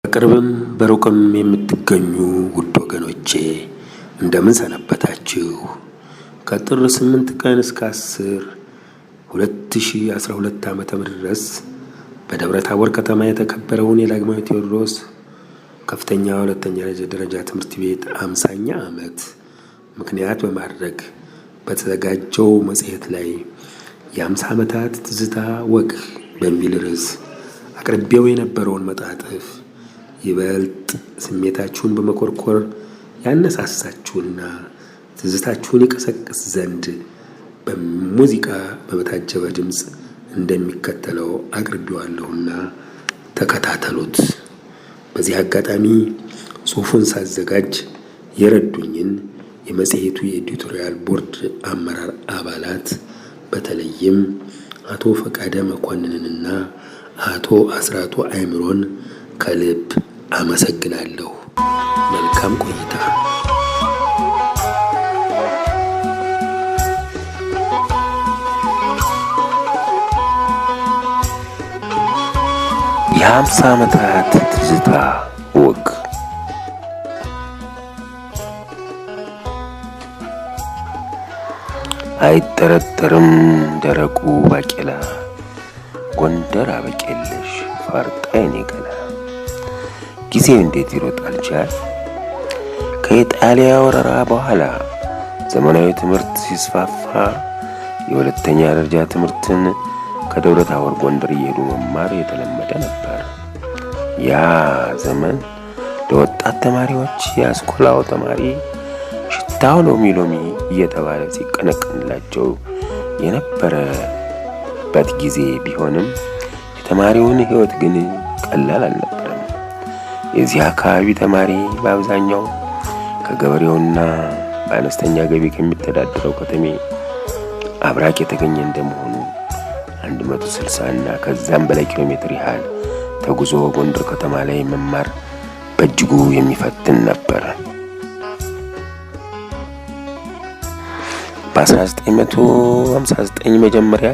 በቅርብም በሩቅም የምትገኙ ውድ ወገኖቼ እንደምን ሰነበታችሁ? ከጥር 8 ቀን እስከ 10 2012 ዓመተ ምህረት ድረስ በደብረ ታቦር ከተማ የተከበረውን የዳግማዊ ቴዎድሮስ ከፍተኛ ሁለተኛ ደረጃ ትምህርት ቤት 50ኛ ዓመት ምክንያት በማድረግ በተዘጋጀው መጽሔት ላይ የ50 ዓመታት ትዝታ ወግ በሚል ርዕስ አቅርቤው የነበረውን መጣጥፍ ይበልጥ ስሜታችሁን በመኮርኮር ያነሳሳችሁና ትዝታችሁን ይቀሰቅስ ዘንድ በሙዚቃ በታጀበ ድምፅ እንደሚከተለው አቅርቤዋለሁና ተከታተሉት። በዚህ አጋጣሚ ጽሑፉን ሳዘጋጅ የረዱኝን የመጽሔቱ የኤዲቶሪያል ቦርድ አመራር አባላት በተለይም አቶ ፈቃደ መኮንንንና አቶ አስራቱ አይምሮን ከልብ አመሰግናለሁ። መልካም ቆይታ። የ50 ዓመታት ትዝታ ወግ። አይጠረጠርም ደረቁ ባቄላ ጎንደር አበቄለሽ ፋርጣይን ገላ። ጊዜው እንዴት ይሮጣል ቻል። ከኢጣሊያ ወረራ በኋላ ዘመናዊ ትምህርት ሲስፋፋ የሁለተኛ ደረጃ ትምህርትን ከደብረ ታቦር ጎንደር እየሄዱ መማር የተለመደ ነበር። ያ ዘመን ለወጣት ተማሪዎች የአስኮላው ተማሪ ሽታው ሎሚ ሎሚ እየተባለ ሲቀነቀንላቸው የነበረበት ጊዜ ቢሆንም የተማሪውን ሕይወት ግን ቀላል አልነበረም። የዚህ አካባቢ ተማሪ በአብዛኛው ከገበሬውና በአነስተኛ ገቢ ከሚተዳደረው ከተሜ አብራክ የተገኘ እንደመሆኑ 160 እና ከዛም በላይ ኪሎ ሜትር ያህል ተጉዞ ጎንደር ከተማ ላይ መማር በእጅጉ የሚፈትን ነበር። በ1959 መጀመሪያ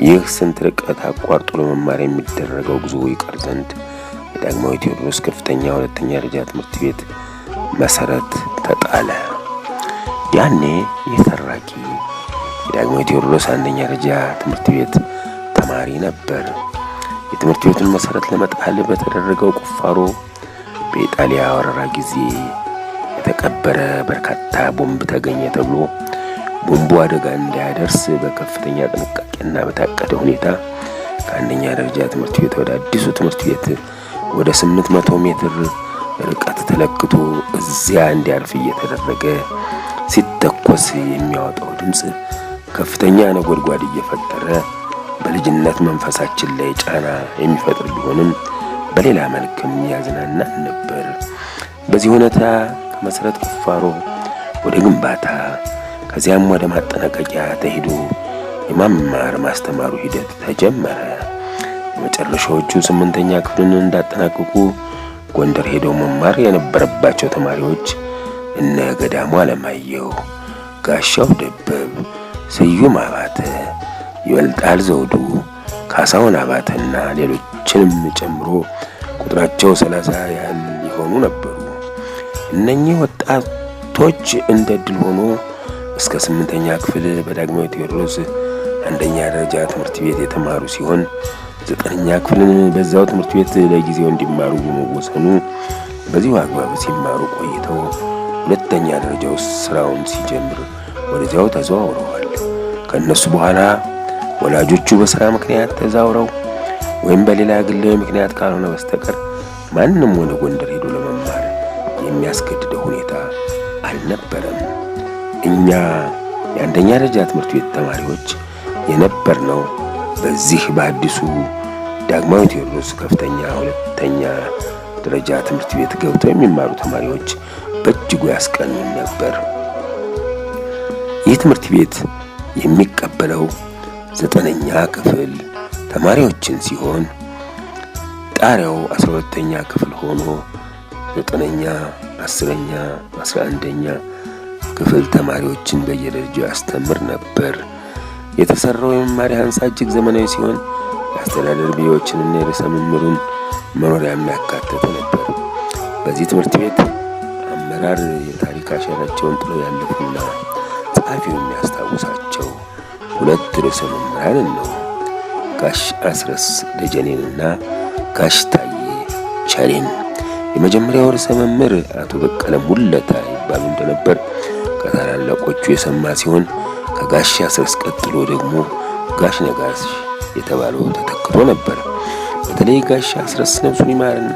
ይህ ስንት ርቀት አቋርጦ ለመማር የሚደረገው ጉዞ ይቀር ዘንድ የዳግማዊ ቴዎድሮስ ከፍተኛ ሁለተኛ ደረጃ ትምህርት ቤት መሰረት ተጣለ። ያኔ የተራኪ የዳግማዊ ቴዎድሮስ አንደኛ ደረጃ ትምህርት ቤት ተማሪ ነበር። የትምህርት ቤቱን መሰረት ለመጣል በተደረገው ቁፋሮ በኢጣሊያ ወረራ ጊዜ የተቀበረ በርካታ ቦምብ ተገኘ ተብሎ ቦምቡ አደጋ እንዳያደርስ በከፍተኛ ጥንቃቄና በታቀደ ሁኔታ ከአንደኛ ደረጃ ትምህርት ቤት ወደ አዲሱ ትምህርት ቤት ወደ 800 ሜትር ርቀት ተለክቶ እዚያ እንዲያርፍ እየተደረገ ሲተኮስ የሚያወጣው ድምፅ ከፍተኛ ነጎድጓድ እየፈጠረ በልጅነት መንፈሳችን ላይ ጫና የሚፈጥር ቢሆንም በሌላ መልክም ያዝናናን ነበር። በዚህ ሁኔታ ከመሰረት ቁፋሮ ወደ ግንባታ ከዚያም ወደ ማጠናቀቂያ ተሄዶ የማማር ማስተማሩ ሂደት ተጀመረ። የመጨረሻዎቹ 8ኛ ክፍልን እንዳጠናቀቁ ጎንደር ሄደው መማር የነበረባቸው ተማሪዎች እነ ገዳሙ አለማየሁ፣ ጋሻው ደበብ፣ ስዩም አባተ፣ ይበልጣል ዘውዱ፣ ካሳሁን አባተና ሌሎችንም ጨምሮ ቁጥራቸው 30 ያህል የሆኑ ነበሩ። እነኚህ ወጣቶች እንደ ድል ሆኖ እስከ 8ኛ ክፍል በዳግማዊ ቴዎድሮስ አንደኛ ደረጃ ትምህርት ቤት የተማሩ ሲሆን 9ኛ ክፍልን በዛው ትምህርት ቤት ለጊዜው እንዲማሩ በመወሰኑ በዚሁ አግባብ ሲማሩ ቆይተው ሁለተኛ ደረጃው ስራውን ሲጀምር ወደዚያው ተዘዋውረዋል። ከነሱ በኋላ ወላጆቹ በስራ ምክንያት ተዛውረው ወይም በሌላ ግላዊ ምክንያት ካልሆነ በስተቀር ማንም ወደ ጎንደር ሄዶ ለመማር የሚያስገድደው ሁኔታ አልነበረም። እኛ የአንደኛ ደረጃ ትምህርት ቤት ተማሪዎች የነበርነው በዚህ በአዲሱ ዳግማዊ ቴዎድሮስ ከፍተኛ ሁለተኛ ደረጃ ትምህርት ቤት ገብተው የሚማሩ ተማሪዎች በእጅጉ ያስቀኑን ነበር። ይህ ትምህርት ቤት የሚቀበለው 9ኛ ክፍል ተማሪዎችን ሲሆን ጣሪያው 12ኛ ክፍል ሆኖ 9ኛ፣ 10ኛ፣ 11ኛ ክፍል ተማሪዎችን በየደረጃው ያስተምር ነበር። የተሰራው የመማሪያ ህንጻ እጅግ ዘመናዊ ሲሆን የአስተዳደር ቢሮዎችንና የርዕሰ መምህሩን መኖሪያም ያካተተ ነበር። በዚህ ትምህርት ቤት አመራር የታሪክ አሻራቸውን ጥለው ያለፉና ጸሐፊው የሚያስታውሳቸው ሁለት ርዕሰ መምህራንን ነው። ጋሽ አስረስ ደጀኔንና ጋሽ ታዬ ቸሬን። የመጀመሪያው ርዕሰ መምህር አቶ በቀለ ሙለታ ይባሉ እንደነበር ከታላላቆቹ የሰማ ሲሆን ከጋሽ አስረስ ቀጥሎ ደግሞ ጋሽ ነጋሽ የተባለው ተተክቶ ነበር። በተለይ ጋሽ አስረስ ነፍሱን ይማርና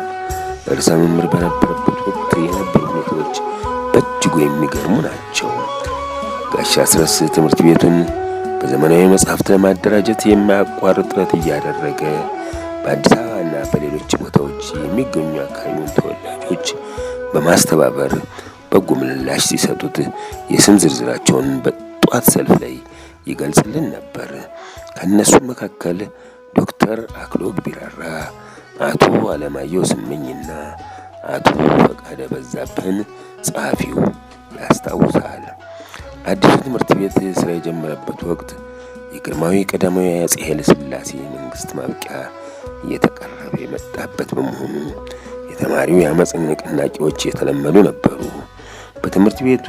ርዕሰ መምህር በነበረበት ወቅት የነበሩ ሁኔታዎች በእጅጉ የሚገርሙ ናቸው። ጋሽ አስረስ ትምህርት ቤቱን በዘመናዊ መጽሐፍት ለማደራጀት የማያቋርጥ ጥረት እያደረገ በአዲስ አበባና በሌሎች ቦታዎች የሚገኙ አካባቢውን ተወላጆች በማስተባበር በጎ ምላሽ ሲሰጡት የስም ዝርዝራቸውን በጧት ሰልፍ ላይ ይገልጽልን ነበር። ከነሱ መካከል ዶክተር አክሎግ ቢራራ፣ አቶ አለማየሁ ስመኝና አቶ ፈቃደ በዛብህን ጸሐፊው ያስታውሳል። አዲሱ ትምህርት ቤት ስራ የጀመረበት ወቅት የግርማዊ ቀዳማዊ አፄ ኃይለ ሥላሴ መንግስት ማብቂያ እየተቃረበ የመጣበት በመሆኑ የተማሪው የአመፅ ንቅናቄዎች የተለመዱ ነበሩ። በትምህርት ቤቱ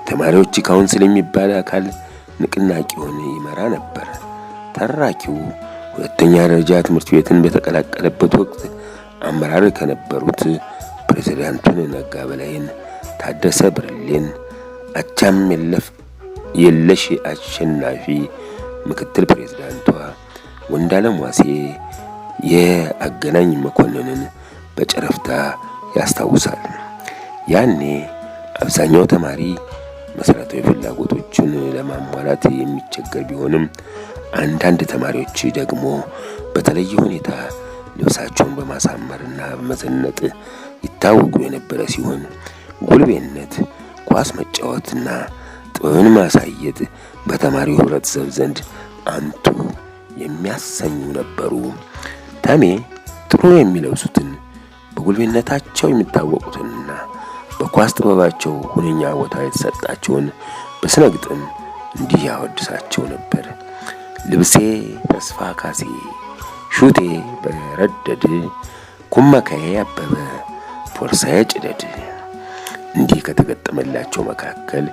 ተማሪዎች ካውንስል የሚባል አካል ንቅናቄውን ይመራ ነበር። ተራኪው ሁለተኛ ደረጃ ትምህርት ቤትን በተቀላቀለበት ወቅት አመራር ከነበሩት ፕሬዝዳንቱን ነጋ በላይን፣ ታደሰ ብርሌን፣ አቻም የለሽ አሸናፊ ምክትል ፕሬዝዳንቷ ወንዳለም ዋሴ፣ የአገናኝ መኮንንን በጨረፍታ ያስታውሳል። ያኔ አብዛኛው ተማሪ መሰረታዊ ፍላጎቶችን ለማሟላት የሚቸገር ቢሆንም አንዳንድ ተማሪዎች ደግሞ በተለየ ሁኔታ ልብሳቸውን በማሳመርና በመዘነጥ ይታወቁ የነበረ ሲሆን ጉልቤነት፣ ኳስ መጫወትና ጥበብን ማሳየት በተማሪው ህብረተሰብ ዘንድ አንቱ የሚያሰኙ ነበሩ። ተሜ ጥሩ የሚለብሱትን በጉልቤነታቸው የሚታወቁትንና በኳስ ጥበባቸው ሁነኛ ቦታ የተሰጣቸውን በስነ ግጥም እንዲህ ያወድሳቸው ነበር። ልብሴ ተስፋ ካሴ፣ ሹቴ በረደድ፣ ኩመካዬ አበበ፣ ፖርሳዬ ጭደድ። እንዲህ ከተገጠመላቸው መካከል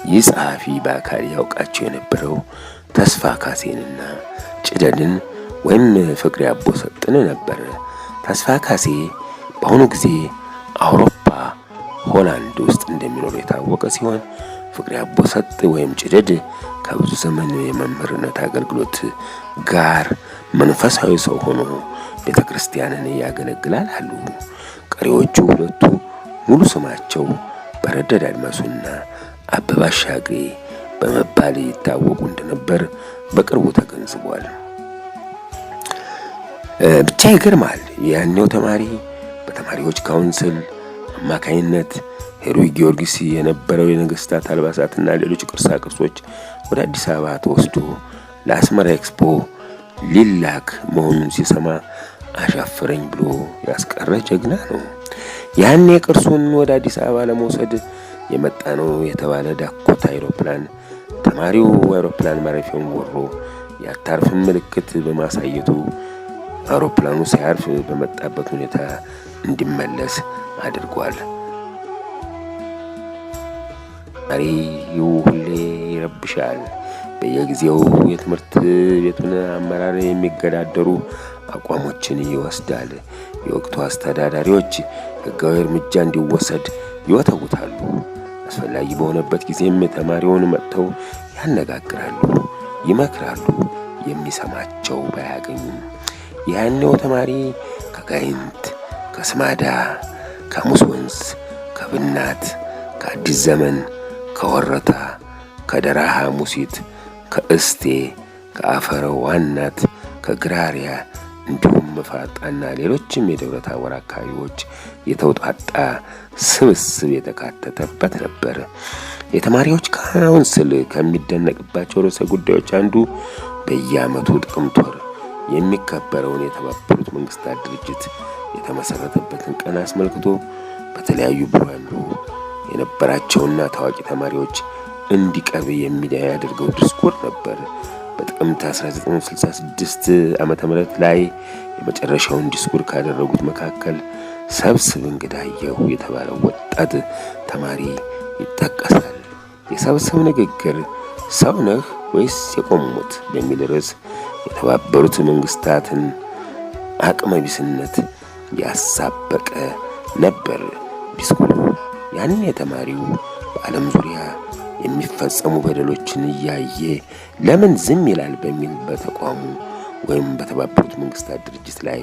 ይህ ጸሐፊ በአካል ያውቃቸው የነበረው ተስፋ ካሴንና ጭደድን ወይም ፍቅሬ አቦሰጥን ነበር። ተስፋ ካሴ በአሁኑ ጊዜ አውሮፓ ሆላንድ ውስጥ እንደሚኖር የታወቀ ሲሆን ፍቅሬ አቦሰጥ ወይም ጭደድ ከብዙ ዘመን የመምህርነት አገልግሎት ጋር መንፈሳዊ ሰው ሆኖ ቤተ ክርስቲያንን ያገለግላል አሉ። ቀሪዎቹ ሁለቱ ሙሉ ስማቸው በረደድ አድማሱና አበባ አሻግሬ በመባል ይታወቁ እንደነበር በቅርቡ ተገንዝቧል። ብቻ ይገርማል። ያኔው ተማሪ በተማሪዎች ካውንስል አማካይነት ሄሮይ ጊዮርጊስ የነበረው የነገስታት አልባሳትና ሌሎች ቅርሳ ቅርሶች ወደ አዲስ አበባ ተወስዶ ለአስመራ ኤክስፖ ሊላክ መሆኑን ሲሰማ አሻፈረኝ ብሎ ያስቀረ ጀግና ነው። ያኔ ቅርሱን ወደ አዲስ አበባ ለመውሰድ የመጣ ነው የተባለ ዳኮታ አይሮፕላን ተማሪው አይሮፕላን ማረፊያውን ወሮ ያታርፍን ምልክት በማሳየቱ አውሮፕላኑ ሳያርፍ በመጣበት ሁኔታ እንዲመለስ አድርጓል። መሪው ሁሌ ይረብሻል። በየጊዜው የትምህርት ቤቱን አመራር የሚገዳደሩ አቋሞችን ይወስዳል። የወቅቱ አስተዳዳሪዎች ሕጋዊ እርምጃ እንዲወሰድ ይወተውታሉ። አስፈላጊ በሆነበት ጊዜም ተማሪውን መጥተው ያነጋግራሉ፣ ይመክራሉ። የሚሰማቸው ባያገኙም ያኔው ተማሪ ከጋይንት፣ ከስማዳ፣ ከሙስ ወንዝ፣ ከብናት፣ ከአዲስ ዘመን፣ ከወረታ፣ ከደራሃ ሙሲት፣ ከእስቴ፣ ከአፈረ ዋናት፣ ከግራሪያ እንዲሁም መፋጣና ሌሎችም የደብረ ታቦር አካባቢዎች የተውጣጣ ስብስብ የተካተተበት ነበር። የተማሪዎች ካውንስል ከሚደነቅባቸው ርዕሰ ጉዳዮች አንዱ በየዓመቱ ጥቅምት ወር የሚከበረውን የተባበሩት መንግስታት ድርጅት የተመሰረተበትን ቀን አስመልክቶ በተለያዩ ብራንዱ የነበራቸውና ታዋቂ ተማሪዎች እንዲቀርብ የሚያደርገው ዲስኩር ነበር። በጥቅምት 1966 ዓመተ ምህረት ላይ የመጨረሻውን ዲስኩር ካደረጉት መካከል ሰብስብ እንግዳየሁ የተባለው ወጣት ተማሪ ይጠቀሳል። የሰብስብ ንግግር ሰው ነህ ወይስ የቆሙት በሚል ርዕስ የተባበሩት መንግስታትን አቅመቢስነት ያሳበቀ ነበር ዲስኩሩ። ያንን የተማሪው በዓለም ዙሪያ የሚፈጸሙ በደሎችን እያየ ለምን ዝም ይላል በሚል በተቋሙ ወይም በተባበሩት መንግስታት ድርጅት ላይ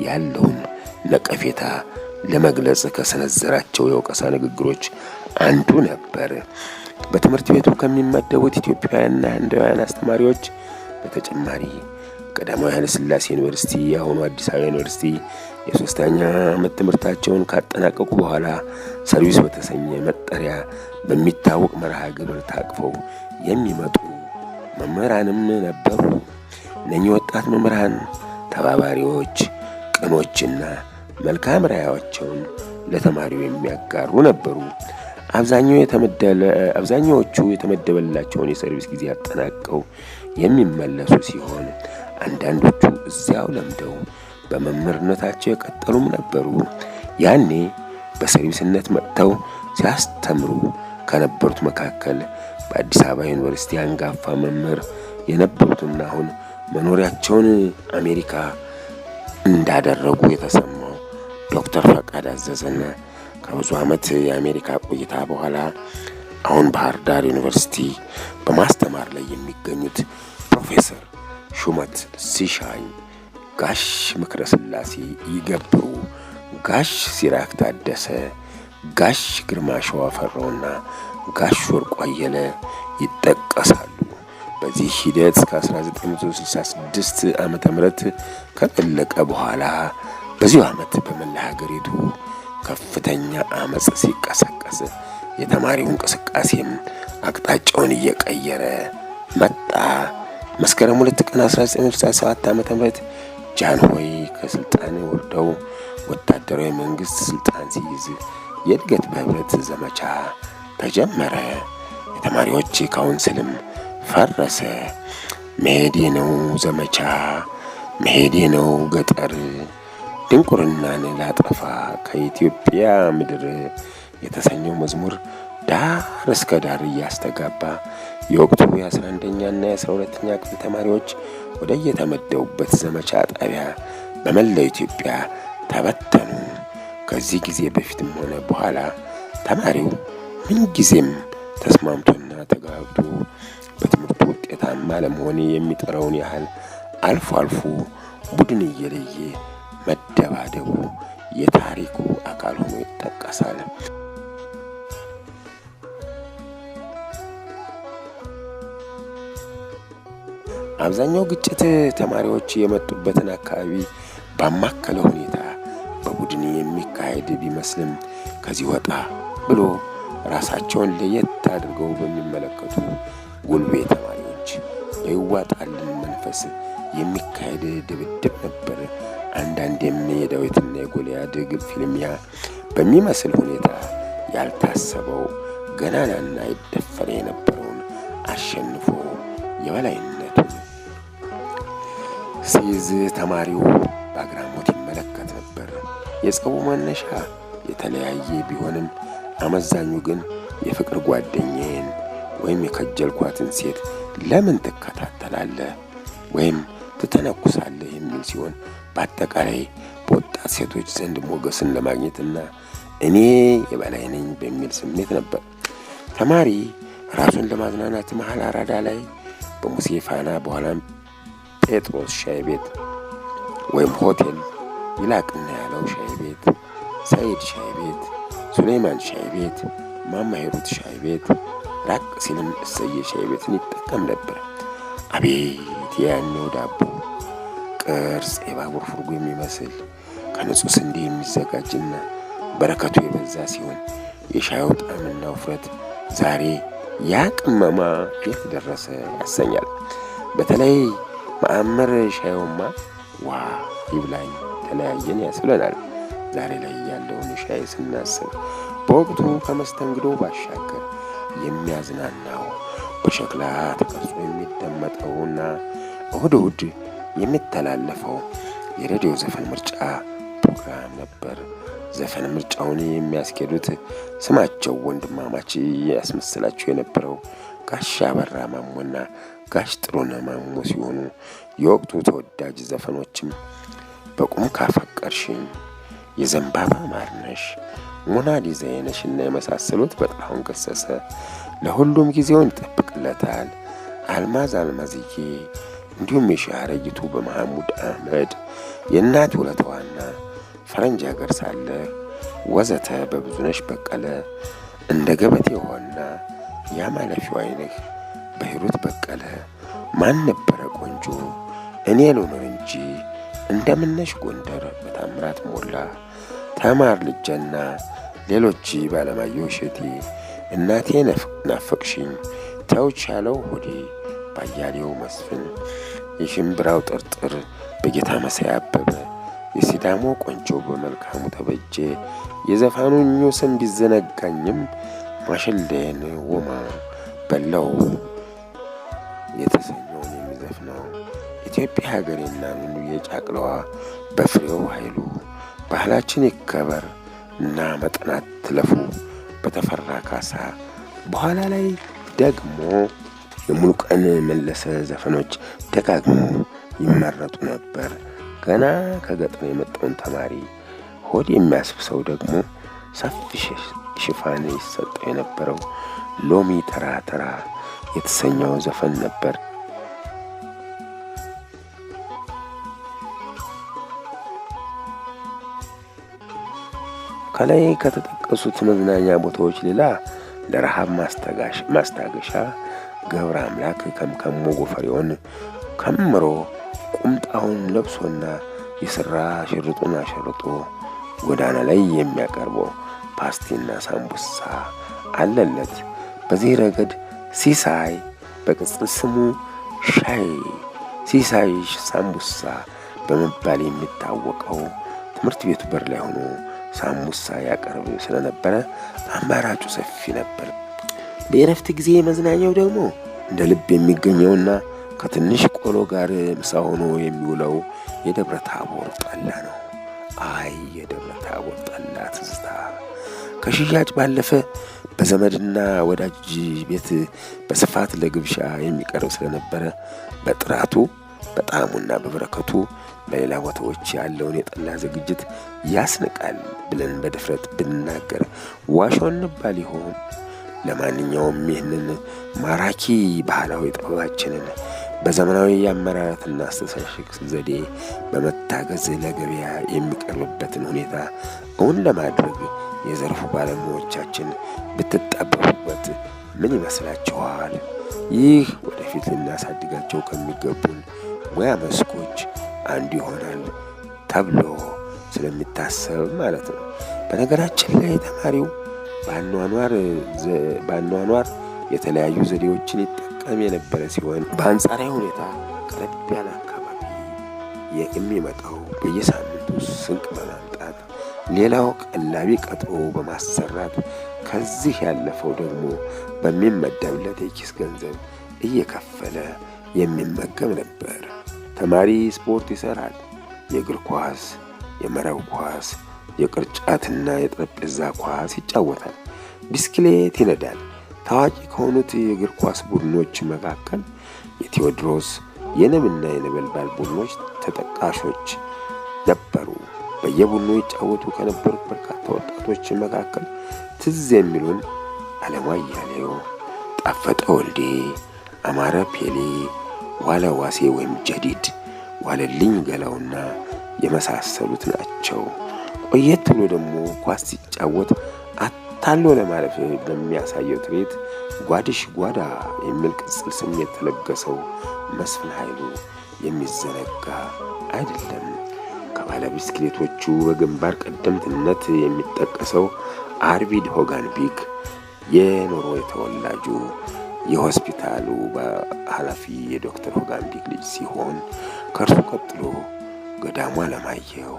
ያለውን ነቀፌታ ለመግለጽ ከሰነዘራቸው የወቀሳ ንግግሮች አንዱ ነበር። በትምህርት ቤቱ ከሚመደቡት ኢትዮጵያውያንና ህንዳውያን አስተማሪዎች በተጨማሪ ቀዳማዊ ኃይለ ሥላሴ ዩኒቨርሲቲ የአሁኑ አዲስ አበባ ዩኒቨርሲቲ የሶስተኛ ዓመት ትምህርታቸውን ካጠናቀቁ በኋላ ሰርቪስ በተሰኘ መጠሪያ በሚታወቅ መርሃ ግብር ታቅፈው የሚመጡ መምህራንም ነበሩ። እነኚህ ወጣት መምህራን ተባባሪዎች፣ ቅኖችና መልካም ራዕያቸውን ለተማሪው የሚያጋሩ ነበሩ። አብዛኛዎቹ የተመደበላቸውን የሰርቪስ ጊዜ አጠናቀው የሚመለሱ ሲሆን አንዳንዶቹ እዚያው ለምደው በመምህርነታቸው የቀጠሉም ነበሩ። ያኔ በሰርቪስነት መጥተው ሲያስተምሩ ከነበሩት መካከል በአዲስ አበባ ዩኒቨርሲቲ አንጋፋ መምህር የነበሩትና አሁን መኖሪያቸውን አሜሪካ እንዳደረጉ የተሰማው ዶክተር ፈቃድ አዘዘና ከብዙ ዓመት የአሜሪካ ቆይታ በኋላ አሁን ባህር ዳር ዩኒቨርሲቲ በማስተማር ላይ የሚገኙት ፕሮፌሰር ሹመት ሲሻኝ፣ ጋሽ ምክረ ስላሴ ይገብሩ፣ ጋሽ ሲራክ ታደሰ፣ ጋሽ ግርማ ሸዋፈራውና ጋሽ ወርቁ አየለ ይጠቀሳሉ። በዚህ ሂደት እስከ 1966 ዓመተ ምህረት ከጠለቀ በኋላ በዚሁ ዓመት በመላ ሀገሪቱ ከፍተኛ አመጽ ሲቀሰቀስ የተማሪው እንቅስቃሴም አቅጣጫውን እየቀየረ መጣ። መስከረም 2 ቀን 1967 ዓመተ ምህረት ጃንሆይ ከስልጣን ወርደው ወታደራዊ መንግስት ስልጣን ሲይዝ የእድገት በህብረት ዘመቻ ተጀመረ። የተማሪዎች ካውንስልም ፈረሰ። መሄዴ ነው ዘመቻ፣ መሄዴ ነው ገጠር፣ ድንቁርናን ላጠፋ ከኢትዮጵያ ምድር የተሰኘው መዝሙር ዳር እስከ ዳር እያስተጋባ የወቅቱ የ11ኛና የ12ኛ ክፍል ተማሪዎች ወደ የተመደቡበት ዘመቻ ጣቢያ በመላው ኢትዮጵያ ተበተኑ። ከዚህ ጊዜ በፊትም ሆነ በኋላ ተማሪው ምንጊዜም ተስማምቶና ተጋብቶ በትምህርቱ ውጤታማ ለመሆን የሚጠራውን ያህል አልፎ አልፎ ቡድን እየለየ መደባደቡ የታሪኩ አካል ሆኖ ይጠቀሳል። አብዛኛው ግጭት ተማሪዎች የመጡበትን አካባቢ ባማከለ ሁኔታ በቡድን የሚካሄድ ቢመስልም ከዚህ ወጣ ብሎ ራሳቸውን ለየት አድርገው በሚመለከቱ ጉልቤ ተማሪዎች በይዋጣልን መንፈስ የሚካሄድ ድብድብ ነበር። አንዳንዴም የዳዊትና የጎልያድ ፊልሚያ በሚመስል ሁኔታ ያልታሰበው ገናናና ይደፈር የነበረውን አሸንፎ የበላይነቱን ሲይዝ ተማሪው በአግራሞት ይመለከት ነበር። የጸቡ መነሻ የተለያየ ቢሆንም አመዛኙ ግን የፍቅር ጓደኛዬን ወይም የከጀልኳትን ሴት ለምን ትከታተላለህ ወይም ትተነኩሳለህ የሚል ሲሆን በአጠቃላይ በወጣት ሴቶች ዘንድ ሞገስን ለማግኘትና እኔ የበላይ ነኝ በሚል ስሜት ነበር። ተማሪ ራሱን ለማዝናናት መሀል አራዳ ላይ በሙሴ ፋና በኋላም ጴጥሮስ ሻይ ቤት ወይም ሆቴል፣ ይላቅና ያለው ሻይ ቤት፣ ሰይድ ሻይ ቤት፣ ሱሌማን ሻይ ቤት፣ ማማ ሂሩት ሻይ ቤት፣ ራቅ ሲልም እሰየ ሻይ ቤትን ይጠቀም ነበር። አቤት ያኔው ዳቦ ቅርጽ የባቡር ፉርጎ የሚመስል ከንጹህ ስንዴ የሚዘጋጅና በረከቱ የበዛ ሲሆን የሻዩ ጣዕምና ውፍረት ዛሬ ያ ቅመማ የት ደረሰ ያሰኛል። በተለይ ማዕመር ሻዩማ ዋ ይብላኝ ተለያየን ያስብለናል። ዛሬ ላይ ያለውን ሻይ ስናስብ በወቅቱ ከመስተንግዶ ባሻገር የሚያዝናናው በሸክላ ተቀርጾ የሚደመጠውና እሁድ እሁድ የሚተላለፈው የሬዲዮ ዘፈን ምርጫ ፕሮግራም ነበር። ዘፈን ምርጫውን የሚያስኬዱት ስማቸው ወንድማማች ያስመስላቸው የነበረው ጋሽ አበራ ማሞና ጋሽ ጥሩነህ ማሞ ሲሆኑ የወቅቱ ተወዳጅ ዘፈኖችም በቁም ካፈቀርሽኝ፣ የዘንባባ ማርነሽ፣ ሞናሊዛ ነሽና የመሳሰሉት በጥላሁን ገሰሰ፣ ለሁሉም ጊዜውን ይጠብቅለታል፣ አልማዝ አልማዝዬ፣ እንዲሁም የሻረጊቱ በመሐሙድ አህመድ፣ የእናት ውለታዋና ፈረንጅ ሀገር ሳለ ወዘተ በብዙነሽ በቀለ፣ እንደ ገበቴ ሆና ያማለፊው አይንህ በሂሩት በቀለ፣ ማን ነበረ ቆንጆ፣ እኔ ልኖር እንጂ፣ እንደምነሽ ጎንደር በታምራት ሞላ፣ ተማር ልጀና፣ ሌሎች ባለማየሁ እሸቴ፣ እናቴ ናፈቅሽኝ፣ ተውቻለው ሆዴ ባያሌው መስፍን፣ የሽምብራው ጥርጥር በጌታ መሳይ አበበ፣ የሲዳሞ ቆንጆ በመልካሙ ተበጀ፣ የዘፋኑኞ ስም ቢዘነጋኝም ማሸለየን ወማ በላው የተሰኘውን የሚዘፍነው ኢትዮጵያ ሀገሬና ኑኑ የጫቅለዋ በፍሬው ኃይሉ፣ ባህላችን ይከበር እና መጠናት ትለፉ በተፈራ ካሳ፣ በኋላ ላይ ደግሞ የሙሉቀን መለሰ ዘፈኖች ደጋግመው ይመረጡ ነበር። ገና ከገጠር የመጣውን ተማሪ ሆድ የሚያስብሰው ደግሞ ሰፊ ሽፋን ይሰጠው የነበረው ሎሚ ተራ ተራ የተሰኘው ዘፈን ነበር። ከላይ ከተጠቀሱት መዝናኛ ቦታዎች ሌላ ለረሃብ ማስታገሻ ገብረ አምላክ ከምከሞ ጎፈሬውን ከምሮ ቁምጣውን ለብሶና የሥራ ሽርጡን አሸርጦ ጎዳና ላይ የሚያቀርበው ፓስቲና ሳምቡሳ አለለት። በዚህ ረገድ ሲሳይ በቅጽል ስሙ ሲሳይ ሳምቡሳ በመባል የሚታወቀው ትምህርት ቤቱ በር ላይ ሆኖ ሳምቡሳ ያቀርብ ስለነበረ አማራጩ ሰፊ ነበር። በእረፍት ጊዜ መዝናኛው ደግሞ እንደ ልብ የሚገኘውና ከትንሽ ቆሎ ጋር ምሳ ሆኖ የሚውለው የደብረ ታቦር ጠላ ነው። አይ የደብረ ታቦር ጠላ ትዝታ! ከሽያጭ ባለፈ በዘመድና ወዳጅ ቤት በስፋት ለግብዣ የሚቀርብ ስለነበረ በጥራቱ በጣዕሙና በበረከቱ በሌላ ቦታዎች ያለውን የጠላ ዝግጅት ያስንቃል ብለን በድፍረት ብንናገር ዋሾ እንባል ይሆን? ለማንኛውም ይህንን ማራኪ ባህላዊ ጥበባችንን በዘመናዊ የአመራረትና አስተሻሸግ ዘዴ በመታገዝ ለገበያ የሚቀርብበትን ሁኔታ እውን ለማድረግ የዘርፉ ባለሙያዎቻችን ብትጣበቡበት ምን ይመስላችኋል? ይህ ወደፊት ልናሳድጋቸው ከሚገቡን ሙያ መስኮች አንዱ ይሆናል ተብሎ ስለሚታሰብ ማለት ነው። በነገራችን ላይ ተማሪው በአኗኗር የተለያዩ ዘዴዎችን ይጠቀም የነበረ ሲሆን በአንጻራዊ ሁኔታ ቀረብ ያለ አካባቢ የሚመጣው በየሳምንቱ ስንቅ በማምጣት ሌላው ቀላቢ ቀጥሮ በማሰራት ከዚህ ያለፈው ደግሞ በሚመደብለት የኪስ ገንዘብ እየከፈለ የሚመገብ ነበር። ተማሪ ስፖርት ይሰራል። የእግር ኳስ፣ የመረብ ኳስ፣ የቅርጫትና የጠረጴዛ ኳስ ይጫወታል። ቢስክሌት ይነዳል። ታዋቂ ከሆኑት የእግር ኳስ ቡድኖች መካከል የቴዎድሮስ የንብና የነበልባል ቡድኖች ተጠቃሾች ነበሩ። በየቡድኑ ይጫወቱ ከነበሩት በርካታ ወጣቶች መካከል ትዝ የሚሉን አለሙ አያሌው፣ ጣፈጠ ወልዴ፣ አማረ ፔሌ፣ ዋለ ዋሴ ወይም ጀዲድ፣ ዋለልኝ ገላውና የመሳሰሉት ናቸው። ቆየት ብሎ ደግሞ ኳስ ሲጫወት አታሎ ለማለፍ በሚያሳየው ትርኢት ጓድሽ ጓዳ የሚል ቅጽል ስም የተለገሰው መስፍን ኃይሉ የሚዘነጋ አይደለም። ከባለ ቢስክሌቶቹ በግንባር ቀደምትነት የሚጠቀሰው አርቪድ ሆጋንቢክ የኖርዌይ ተወላጁ የሆስፒታሉ ኃላፊ የዶክተር ሆጋንቢክ ልጅ ሲሆን ከእርሱ ቀጥሎ ገዳሙ አለማየሁ፣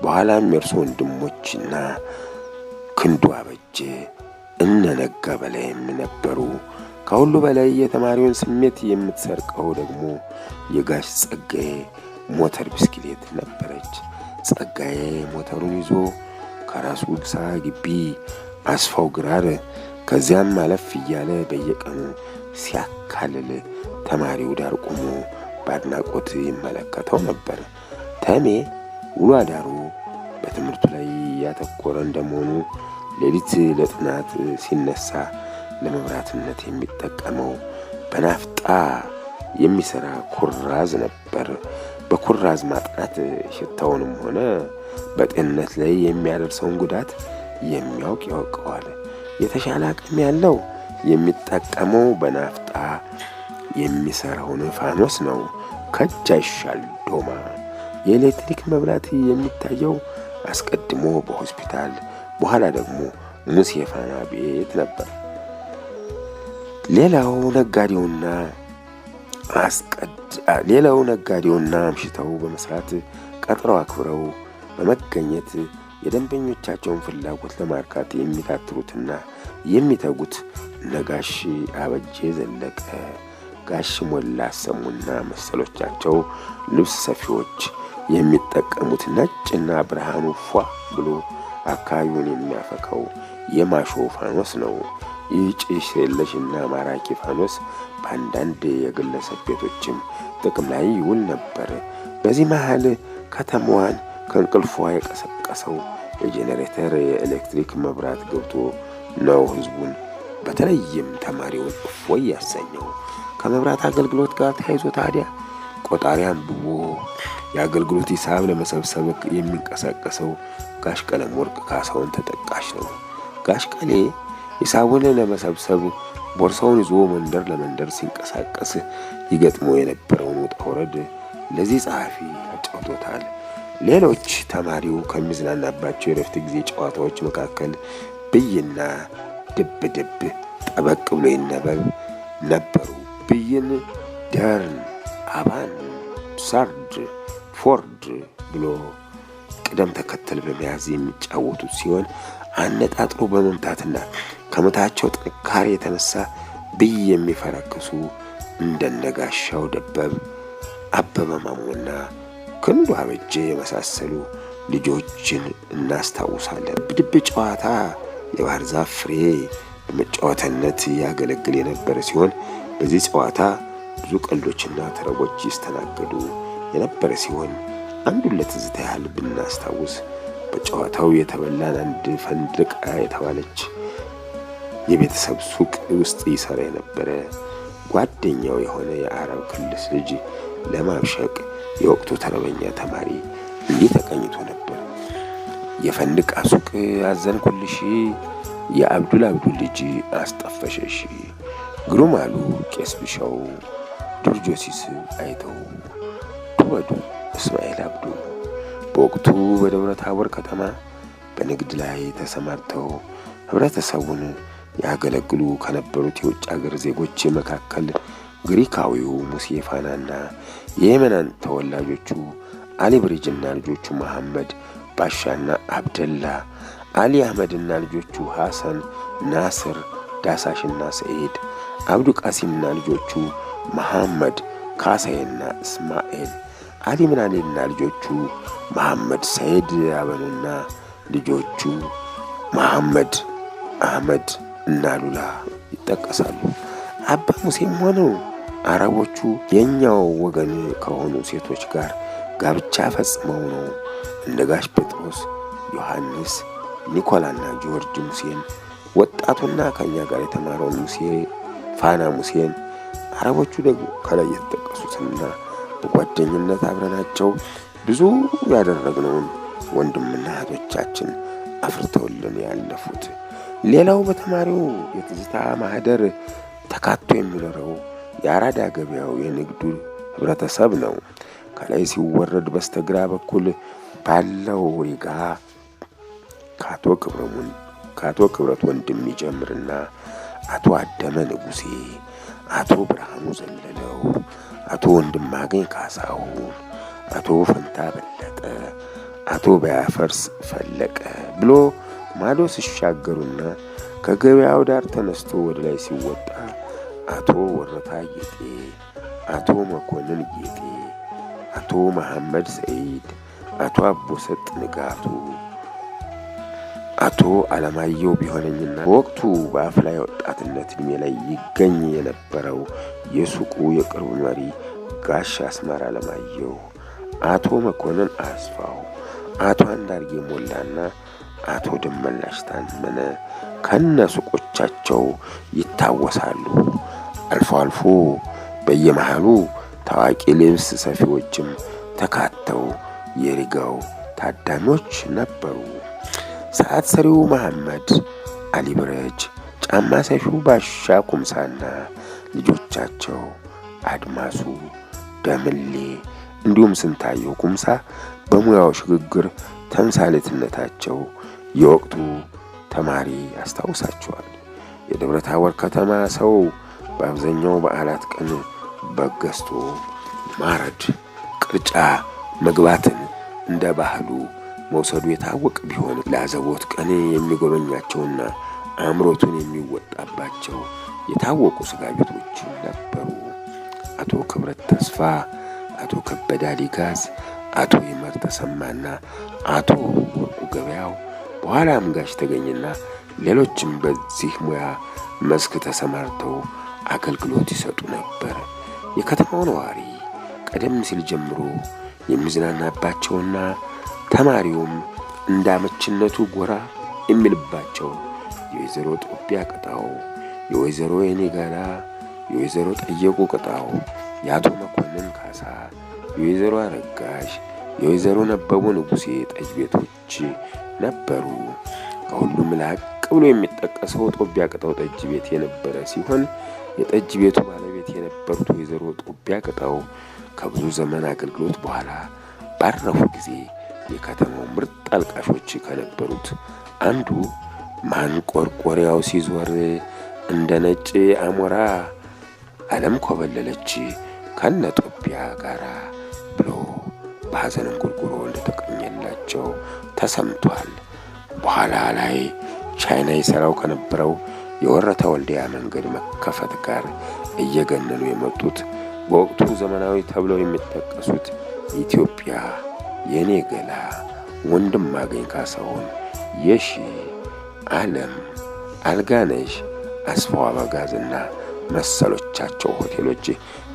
በኋላም የእርሱ ወንድሞችና ክንዱ አበጀ፣ እነነጋ በላይም ነበሩ። ከሁሉ በላይ የተማሪውን ስሜት የምትሰርቀው ደግሞ የጋሽ ጸጋዬ ሞተር ብስክሌት ነበረች። ጸጋዬ ሞተሩን ይዞ ከራሱ ግሳ ግቢ አስፋው ግራር ከዚያም አለፍ እያለ በየቀኑ ሲያካልል ተማሪው ዳር ቆሞ በአድናቆት ይመለከተው ነበር። ተሜ ውሎ አዳሩ በትምህርቱ ላይ ያተኮረ እንደመሆኑ ሌሊት ለጥናት ሲነሳ ለመብራትነት የሚጠቀመው በናፍጣ የሚሰራ ኩራዝ ነበር። በኩራዝ ማጥናት ሽታውንም ሆነ በጤንነት ላይ የሚያደርሰውን ጉዳት የሚያውቅ ያውቀዋል። የተሻለ አቅም ያለው የሚጠቀመው በናፍጣ የሚሰራውን ፋኖስ ነው። ከእጅ አይሻል ዶማ። የኤሌክትሪክ መብራት የሚታየው አስቀድሞ በሆስፒታል በኋላ ደግሞ ሙሴ ፋና ቤት ነበር። ሌላው ነጋዴውና አምሽተው በመስራት ቀጥረው አክብረው በመገኘት የደንበኞቻቸውን ፍላጎት ለማርካት የሚታትሩትና የሚተጉት ነጋሽ አበጄ ዘለቀ፣ ጋሽ ሞላ አሰሙና መሰሎቻቸው ልብስ ሰፊዎች የሚጠቀሙት ነጭና ብርሃኑ ፏ ብሎ አካባቢውን የሚያፈካው የማሾ ፋኖስ ነው። ይህ ጭስ የለሽና ማራኪ ፋኖስ በአንዳንድ የግለሰብ ቤቶችም ጥቅም ላይ ይውል ነበር። በዚህ መሃል ከተማዋን ከእንቅልፏ የቀሰቀሰው የጄኔሬተር የኤሌክትሪክ መብራት ገብቶ ነው ህዝቡን በተለይም ተማሪውን እፎይ ያሰኘው። ከመብራት አገልግሎት ጋር ተያይዞ ታዲያ ቆጣሪ አንብቦ የአገልግሎት ሂሳብ ለመሰብሰብ የሚንቀሳቀሰው ጋሽ ቀለም ወርቅ ካሳውን ተጠቃሽ ነው። ጋሽ ቀሌ ሂሳቡን ለመሰብሰብ ቦርሳውን ይዞ መንደር ለመንደር ሲንቀሳቀስ ይገጥሞ የነበረውን ውጣ ውረድ ለዚህ ጸሐፊ አጫውቶታል። ሌሎች ተማሪው ከሚዝናናባቸው የረፍት ጊዜ ጨዋታዎች መካከል ብይና ድብ ጠበቅ ብሎ ይነበብ ነበሩ። ብይን ደርን፣ አባን፣ ሳርድ፣ ፎርድ ብሎ ቅደም ተከተል በመያዝ የሚጫወቱት ሲሆን አነጣጥሮ በመምታትና ከምታቸው ጥንካሬ የተነሳ ብይ የሚፈረክሱ እንደነጋሻው ደበብ፣ አበበ ማሞና ክንዱ አበጀ የመሳሰሉ ልጆችን እናስታውሳለን። ብድብ ጨዋታ የባህር ዛፍ ፍሬ በመጫወተነት ያገለግል የነበረ ሲሆን በዚህ ጨዋታ ብዙ ቀልዶችና ተረቦች ይስተናገዱ የነበረ ሲሆን አንዱን ለትዝታ ያህል ብናስታውስ በጨዋታው የተበላን አንድ ፈንድቃ የተባለች የቤተሰብ ሱቅ ውስጥ ይሰራ የነበረ ጓደኛው የሆነ የአረብ ክልስ ልጅ ለማብሸቅ የወቅቱ ተረበኛ ተማሪ እንዲህ ተቀኝቶ ነበር። የፈንድቃ ሱቅ አዘንኩልሽ፣ የአብዱል ልጅ አስጠፈሸሽ፣ ግሩም አሉ ቄስ ብሻው፣ ዱርጆሲስ አይተው፣ ቱበዱ እስማኤል አብዱ። በወቅቱ በደብረ ታቦር ከተማ በንግድ ላይ ተሰማርተው ህብረተሰቡን ያገለግሉ ከነበሩት የውጭ አገር ዜጎች መካከል ግሪካዊው ሙሴ ፋናና የየመናን ተወላጆቹ አሊ ብሪጅና ልጆቹ መሐመድ ባሻና አብደላ፣ አሊ አህመድና ልጆቹ ሐሰን፣ ናስር፣ ዳሳሽና ሰዒድ፣ አብዱ ቃሲምና ልጆቹ መሐመድ፣ ካሳይና እስማኤል፣ አሊ ምናሌና ልጆቹ መሐመድ፣ ሰይድ አበኑና ልጆቹ መሐመድ፣ አህመድ እና ሉላ ይጠቀሳሉ። አባ ሙሴም ሆነው አረቦቹ የኛው ወገን ከሆኑ ሴቶች ጋር ጋብቻ ፈጽመው ነው እንደ ጋሽ ጴጥሮስ፣ ዮሐንስ፣ ኒኮላና ጆርጅ ሙሴን፣ ወጣቱና ከኛ ጋር የተማረውን ሙሴ ፋና ሙሴን፣ አረቦቹ ደግሞ ከላይ የተጠቀሱትና በጓደኝነት አብረናቸው ብዙ ያደረግነውን ወንድምና እህቶቻችን አፍርተውልን ያለፉት። ሌላው በተማሪው የትዝታ ማህደር ተካቶ የሚኖረው የአራዳ ገበያው የንግዱ ህብረተሰብ ነው። ከላይ ሲወረድ በስተግራ በኩል ባለው ሪጋ ከአቶ ክብረት ወንድም ይጀምርና አቶ አደመ ንጉሴ፣ አቶ ብርሃኑ ዘለለው፣ አቶ ወንድማገኝ ካሳሁን፣ አቶ ፈንታ በለጠ፣ አቶ በያፈርስ ፈለቀ ብሎ ማዶ ሲሻገሩና ከገበያው ዳር ተነስቶ ወደ ላይ ሲወጣ አቶ ወረታ ጌጤ፣ አቶ መኮንን ጌጤ፣ አቶ መሐመድ ሰዒድ፣ አቶ አቦሰጥ ንጋቱ፣ አቶ አለማየሁ ቢሆነኝና በወቅቱ በአፍላ ወጣትነት ዕድሜ ላይ ይገኝ የነበረው የሱቁ የቅርብ መሪ ጋሽ አስማራ አለማየሁ፣ አቶ መኮንን አስፋው፣ አቶ አንዳርጌ ሞላና አቶ ደመላሽ ታመነ ከነሱቆቻቸው ይታወሳሉ። አልፎ አልፎ በየመሃሉ ታዋቂ ልብስ ሰፊዎችም ተካተው የሪጋው ታዳሚዎች ነበሩ። ሰዓት ሰሪው መሐመድ አሊ ብረጅ፣ ጫማ ሰፊው ባሻ ኩምሳና ልጆቻቸው አድማሱ ደምሌ እንዲሁም ስንታየው ኩምሳ በሙያው ሽግግር ተምሳሌትነታቸው የወቅቱ ተማሪ ያስታውሳቸዋል። የደብረ ታቦር ከተማ ሰው በአብዛኛው በዓላት ቀን በግ ገዝቶ ማረድ፣ ቅርጫ መግባትን እንደ ባህሉ መውሰዱ የታወቀ ቢሆን ለአዘቦት ቀን የሚጎበኛቸውና አእምሮቱን የሚወጣባቸው የታወቁ ስጋ ቤቶች ነበሩ። አቶ ክብረት ተስፋ፣ አቶ ከበደ አሊጋዝ፣ አቶ ይመር ተሰማና አቶ ወርቁ ገበያው በኋላም ጋሽ ተገኝና ሌሎችም በዚህ ሙያ መስክ ተሰማርተው አገልግሎት ይሰጡ ነበር። የከተማው ነዋሪ ቀደም ሲል ጀምሮ የሚዝናናባቸውና ተማሪውም እንዳመችነቱ ጎራ የሚልባቸው የወይዘሮ ጦቢያ ቅጣው፣ የወይዘሮ የኔጋላ፣ የወይዘሮ ጠየቁ ቅጣው፣ የአቶ መኮንን ካሳ፣ የወይዘሮ አረጋሽ፣ የወይዘሮ ነበቡ ንጉሴ ጠጅ ቤቶች ነበሩ። ከሁሉም ላቅ ብሎ የሚጠቀሰው ጦቢያ ቅጣው ጠጅ ቤት የነበረ ሲሆን የጠጅ ቤቱ ባለቤት የነበሩት ወይዘሮ ጦቢያ ቅጣው ከብዙ ዘመን አገልግሎት በኋላ ባረፉ ጊዜ የከተማው ምርጥ አልቃሾች ከነበሩት አንዱ ማንቆርቆሪያው ሲዞር እንደ ነጭ አሞራ ዓለም ኮበለለች ከነ ጦቢያ ጋራ ብሎ በሐዘን እንጉርጉሮ እንደተቀኘላቸው ተሰምቷል። በኋላ ላይ ቻይና ይሠራው ከነበረው የወረታ ወልዲያ መንገድ መከፈት ጋር እየገነኑ የመጡት በወቅቱ ዘመናዊ ተብለው የሚጠቀሱት ኢትዮጵያ፣ የኔ ገላ፣ ወንድማገኝ ካሳሁን፣ የሺ ዓለም፣ አልጋነሽ፣ አስፋው አበጋዝና መሰሎቻቸው ሆቴሎች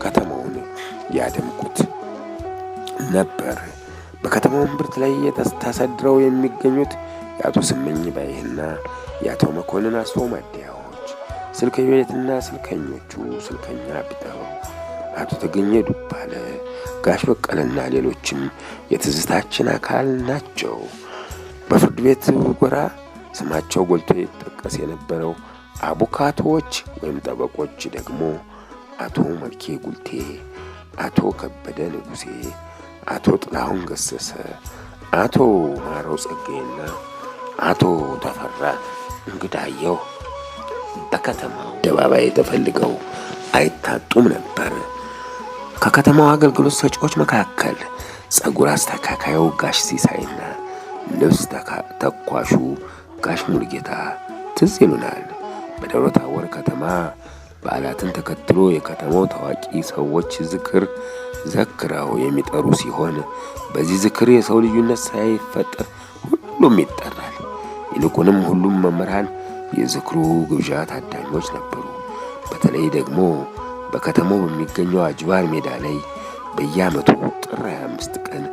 ከተማውን ያደምቁት ነበር። በከተማው እምብርት ላይ ተሰድረው የሚገኙት የአቶ ስመኝ ባይህና የአቶ መኮንን አስፋው ማደያዎች፣ ስልክ ቤትና ስልከኞቹ ስልከኛ ቢጠሩ፣ አቶ ተገኘ ዱባለ፣ ጋሽ በቀለና ሌሎችም የትዝታችን አካል ናቸው። በፍርድ ቤት ጎራ ስማቸው ጎልቶ ይጠቀስ የነበረው አቡካቶዎች ወይም ጠበቆች ደግሞ አቶ መልኬ ጉልቴ፣ አቶ ከበደ ንጉሴ፣ አቶ ጥላሁን ገሰሰ፣ አቶ ማረው ጸጋይና አቶ ተፈራ እንግዳየው በከተማው አደባባይ ተፈልገው አይታጡም ነበር። ከከተማው አገልግሎት ሰጪዎች መካከል ጸጉር አስተካካዩ ጋሽ ሲሳይና ልብስ ተኳሹ ጋሽ ሙልጌታ ትዝ ይሉናል። በደብረ ታቦር ከተማ በዓላትን ተከትሎ የከተማው ታዋቂ ሰዎች ዝክር ዘክረው የሚጠሩ ሲሆን በዚህ ዝክር የሰው ልዩነት ሳይፈጠር ሁሉም ይጠራል። ይልቁንም ሁሉም መምህራን የዝክሩ ግብዣ ታዳሚዎች ነበሩ። በተለይ ደግሞ በከተማው በሚገኘው አጅባር ሜዳ ላይ በየዓመቱ ጥር 25 ቀን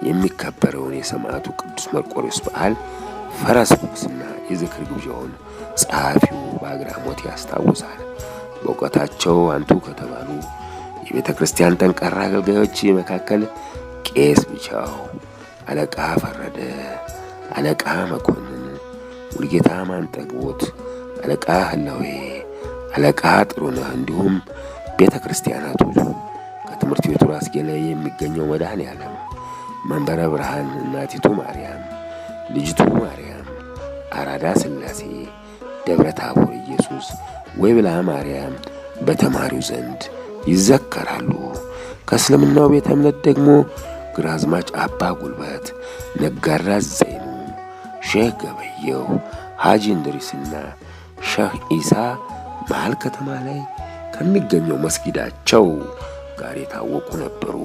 የሚከበረውን የሰማዕቱ ቅዱስ መርቆሬዎስ በዓል ፈረስ ጉግስና የዝክር ግብዣውን ጸሐፊው በአግራሞት ያስታውሳል። በእውቀታቸው አንቱ ከተባሉ የቤተ ክርስቲያን ጠንካራ አገልጋዮች መካከል ቄስ ብቻው፣ አለቃ ፈረደ፣ አለቃ መኮንን፣ ሙልጌታ ማንጠግቦት፣ አለቃ ህላዌ፣ አለቃ ጥሩነህ እንዲሁም ቤተ ክርስቲያናቱ ከትምህርት ቤቱ ራስጌ ላይ የሚገኘው መድኃኔ ዓለም፣ መንበረ ብርሃን፣ እናቲቱ ማርያም፣ ልጅቱ ማርያም፣ አራዳ ሥላሴ፣ ደብረ ታቦር ኢየሱስ፣ ወይብላ ማርያም በተማሪው ዘንድ ይዘከራሉ። ከእስልምናው ቤተ እምነት ደግሞ ግራዝማች አባ ጉልበት፣ ነጋድራስ ዘይኑ፣ ሼህ ገበየው፣ ሐጂ እንድሪስና ሼህ ኢሳ መሃል ከተማ ላይ ከሚገኘው መስጊዳቸው ጋር የታወቁ ነበሩ።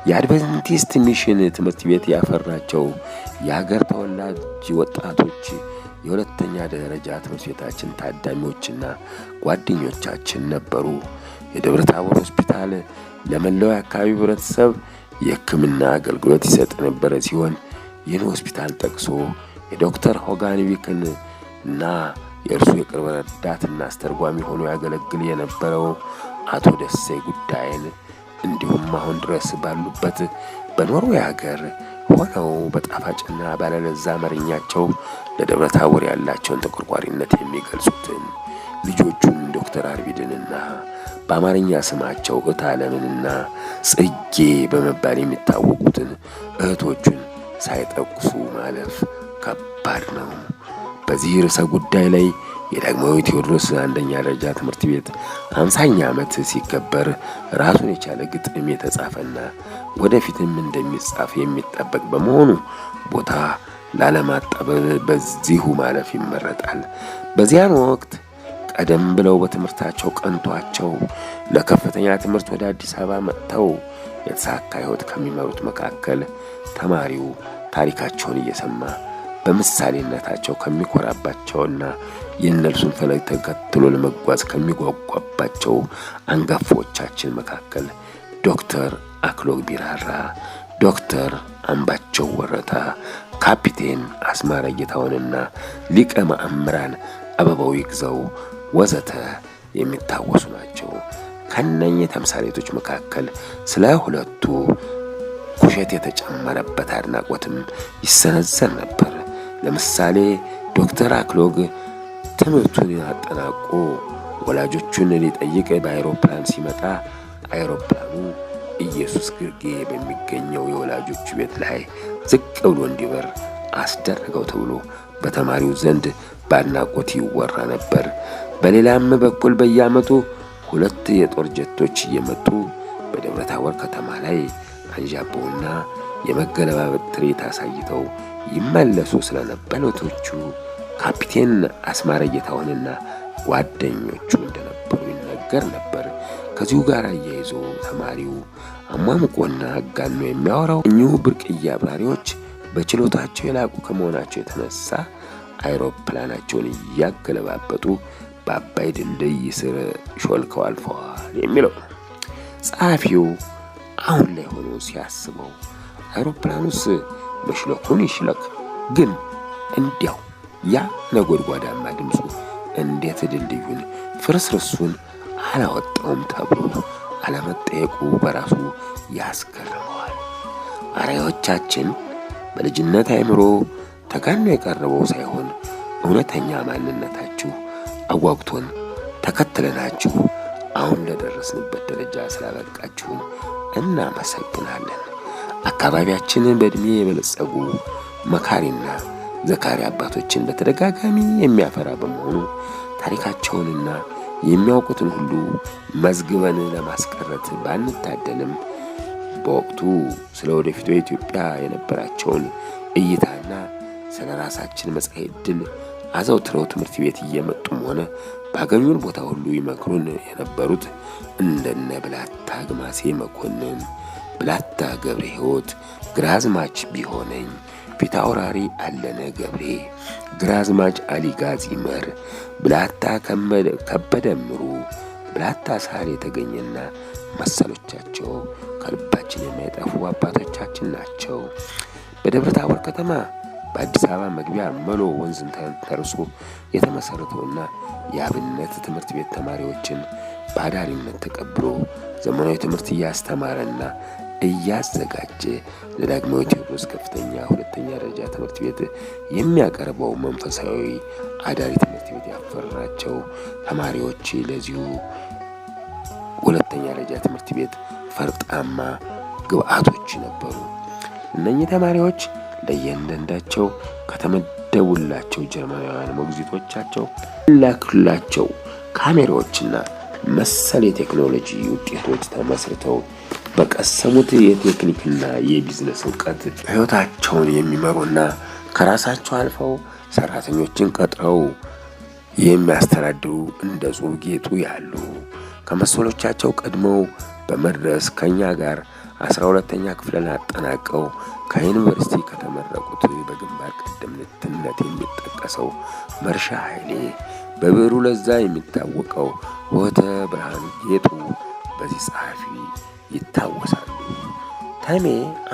የአድቬንቲስት ሚሽን ትምህርት ቤት ያፈራቸው የሀገር ተወላጅ ወጣቶች የሁለተኛ ደረጃ ትምህርት ቤታችን ታዳሚዎችና ጓደኞቻችን ነበሩ። የደብረ ታቦር ሆስፒታል ለመላው የአካባቢው ህብረተሰብ የሕክምና አገልግሎት ይሰጥ የነበረ ሲሆን ይህን ሆስፒታል ጠቅሶ የዶክተር ሆጋንቪክን እና የእርሱ የቅርብ ረዳትና አስተርጓሚ ሆኖ ያገለግል የነበረው አቶ ደሴ ጉዳይን እንዲሁም አሁን ድረስ ባሉበት በኖርዌይ ሀገር ሆነው በጣፋጭና ባለለዛ አማርኛቸው ለደብረ ታቦር ያላቸውን ተቆርቋሪነት የሚገልጹትን ልጆቹን ዶክተር አርቢድንና በአማርኛ ስማቸው እታለምንና ጽጌ በመባል የሚታወቁትን እህቶቹን ሳይጠቅሱ ማለፍ ከባድ ነው። በዚህ ርዕሰ ጉዳይ ላይ የዳግማዊ ቴዎድሮስ አንደኛ ደረጃ ትምህርት ቤት 50ኛ ዓመት ሲከበር ራሱን የቻለ ግጥም የተጻፈና ወደፊትም እንደሚጻፍ የሚጠበቅ በመሆኑ ቦታ ላለማጣበብ በዚሁ ማለፍ ይመረጣል። በዚያን ወቅት ቀደም ብለው በትምህርታቸው ቀንቷቸው ለከፍተኛ ትምህርት ወደ አዲስ አበባ መጥተው የተሳካ ሕይወት ከሚመሩት መካከል ተማሪው ታሪካቸውን እየሰማ በምሳሌነታቸው ከሚኮራባቸውና የእነርሱን ፈለግ ተከትሎ ለመጓዝ ከሚጓጓባቸው አንጋፋዎቻችን መካከል ዶክተር አክሎግ ቢራራ፣ ዶክተር አምባቸው ወረታ፣ ካፒቴን አስማረ ጌታውንና ሊቀ ማእምራን አበባው ይግዛው ወዘተ የሚታወሱ ናቸው። ከነኚህ ተምሳሌቶች መካከል ስለ ሁለቱ ኩሸት የተጨመረበት አድናቆትም ይሰነዘር ነበር። ለምሳሌ ዶክተር አክሎግ ትምህርቱን አጠናቆ ወላጆቹን ሊጠይቅ በአይሮፕላን ሲመጣ አይሮፕላኑ ኢየሱስ ግርጌ በሚገኘው የወላጆቹ ቤት ላይ ዝቅ ብሎ እንዲበር አስደረገው ተብሎ በተማሪው ዘንድ በአድናቆት ይወራ ነበር። በሌላም በኩል በየዓመቱ 2 የጦር ጀቶች እየመጡ በደብረ ታቦር ከተማ ላይ አንዣበውና የመገለባበጥ ትርኢት አሳይተው ይመለሱ ስለነበር ሎቶቹ ካፒቴን አስማረ ጌታውንና ጓደኞቹ እንደነበሩ ይነገር ነበር። ከዚሁ ጋር አያይዞ ተማሪው አሟሙቆና አጋኖ የሚያወራው እኚሁ ብርቅዬ አብራሪዎች በችሎታቸው የላቁ ከመሆናቸው የተነሳ አይሮፕላናቸውን እያገለባበጡ በአባይ ድልድይ ስር ሾልከው አልፈዋል የሚለው ጸሐፊው አሁን ላይ ሆኖ ሲያስበው አይሮፕላኑስ መሽለኩን ይሽለክ፣ ግን እንዲያው ያ ነጎድጓዳማ ድምፁ እንዴት ድልድዩን ፍርስርሱን አላወጣውም ተብሎ አለመጠየቁ በራሱ ያስገርመዋል። አርአዮቻችን በልጅነት አእምሮ ተጋኖ የቀረበው ሳይሆን እውነተኛ ማንነታችሁ አጓጉቶን ተከትለናችሁ አሁን ለደረስንበት ደረጃ ስላበቃችሁን እናመሰግናለን። አካባቢያችንን በእድሜ የበለጸጉ መካሪና ዘካሪ አባቶችን በተደጋጋሚ የሚያፈራ በመሆኑ ታሪካቸውንና የሚያውቁትን ሁሉ መዝግበን ለማስቀረት ባንታደልም በወቅቱ ስለ ወደፊቱ ኢትዮጵያ የነበራቸውን እይታና ስለ ራሳችን መጻኢ ዕድል አዘውትረው ትምህርት ቤት እየመጡም ሆነ ባገኙን ቦታ ሁሉ ይመክሩን የነበሩት እንደነ ብላታ ግማሴ መኮንን፣ ብላታ ገብረ ሕይወት፣ ግራዝማች ቢሆነኝ፣ ፊታውራሪ አለነ ገብሬ፣ ግራዝማች አሊ ጋዚመር፣ ብላታ ከበደ ምሩ፣ ብላታ ሳህል የተገኘና መሰሎቻቸው ከልባችን የማይጠፉ አባቶቻችን ናቸው። በደብረ ታቦር ከተማ በአዲስ አበባ መግቢያ መሎ ወንዝን ተንተርሶ የተመሰረተውና የአብነት ትምህርት ቤት ተማሪዎችን በአዳሪነት ተቀብሎ ዘመናዊ ትምህርት እያስተማረና እያዘጋጀ ለዳግማዊ ቴዎድሮስ ከፍተኛ ሁለተኛ ደረጃ ትምህርት ቤት የሚያቀርበው መንፈሳዊ አዳሪ ትምህርት ቤት ያፈራቸው ተማሪዎች ለዚሁ ሁለተኛ ደረጃ ትምህርት ቤት ፈርጣማ ግብአቶች ነበሩ። እነኚህ ተማሪዎች ለእያንዳንዳቸው ከተመደቡላቸው ጀርመናውያን ሞግዚቶቻቸው ላክላቸው ካሜራዎችና መሰል የቴክኖሎጂ ውጤቶች ተመስርተው በቀሰሙት የቴክኒክና የቢዝነስ እውቀት ሕይወታቸውን የሚመሩና ከራሳቸው አልፈው ሰራተኞችን ቀጥረው የሚያስተዳድሩ እንደ ጹብ ጌጡ ያሉ ከመሰሎቻቸው ቀድመው በመድረስ ከኛ ጋር 12ኛ ክፍልን አጠናቀው ከዩኒቨርሲቲ ከተመረቁት በግንባር ቀደምትነት የሚጠቀሰው መርሻ ኃይሌ፣ በብዕሩ ለዛ የሚታወቀው ሆተ ብርሃን ጌጡ በዚህ ጸሐፊ ይታወሳሉ። ተሜ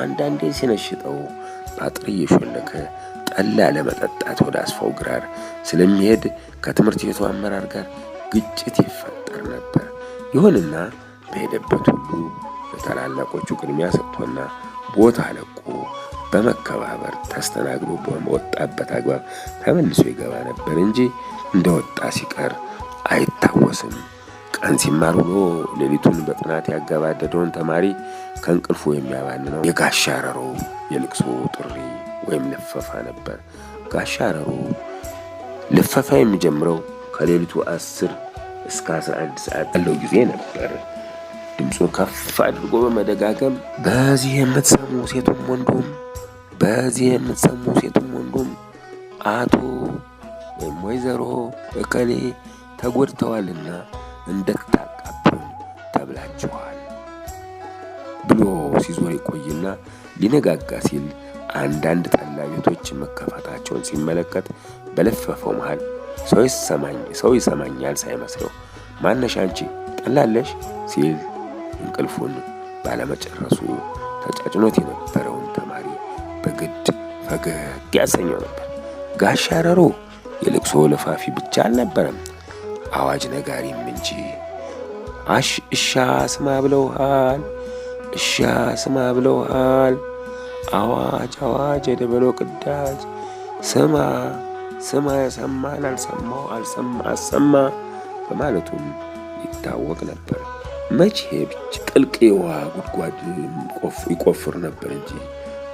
አንዳንዴ ሲነሽጠው በአጥር እየሾለከ ጠላ ለመጠጣት ወደ አስፋው ግራር ስለሚሄድ ከትምህርት ቤቱ አመራር ጋር ግጭት ይፈጠር ነበር። ይሁንና በሄደበት ሁሉ ለታላላቆቹ ቅድሚያ ሰጥቶና ቦታ ለቆ በመከባበር ተስተናግዶ በወጣበት አግባብ ተመልሶ ይገባ ነበር እንጂ እንደወጣ ሲቀር አይታወስም። ቀን ሲማር ውሎ ሌሊቱን በጥናት ያገባደደውን ተማሪ ከእንቅልፉ የሚያባንነው የጋሻ አረሮ የልቅሶ ጥሪ ወይም ልፈፋ ነበር። ጋሻ አረሮ ልፈፋ የሚጀምረው ከሌሊቱ 10 እስከ 11 ሰዓት ያለው ጊዜ ነበር። ድምፁን ከፍ አድርጎ በመደጋገም በዚህ የምትሰሙ ሴቱም ወንዱም፣ በዚህ የምትሰሙ ሴቱም ወንዱም አቶ ወይም ወይዘሮ እከሌ ተጎድተዋልና እንደታቃብን ተብላችኋል ብሎ ሲዞር ይቆይና ሊነጋጋ ሲል አንዳንድ ጠላ ቤቶች መከፈታቸውን ሲመለከት በለፈፈው መሃል ሰው ይሰማኛል ሳይመስለው ማነሽ አንቺ ጠላለሽ ሲል እንቅልፉን ባለመጨረሱ ተጫጭኖት የነበረውን ተማሪ በግድ ፈገግ ያሰኘው ነበር። ጋሻ አረሮ የልቅሶ ለፋፊ ብቻ አልነበረም፣ አዋጅ ነጋሪም እንጂ። እሻ ስማ ብለውሃል፣ እሻ ስማ ብለውሃል፣ አዋጅ አዋጅ የደበሎ ቅዳጅ፣ ስማ ስማ የሰማን አልሰማው አሰማ በማለቱም ይታወቅ ነበር። መቼ ብቻ ጥልቅ የውሃ ጉድጓድ ይቆፍር ነበር እንጂ።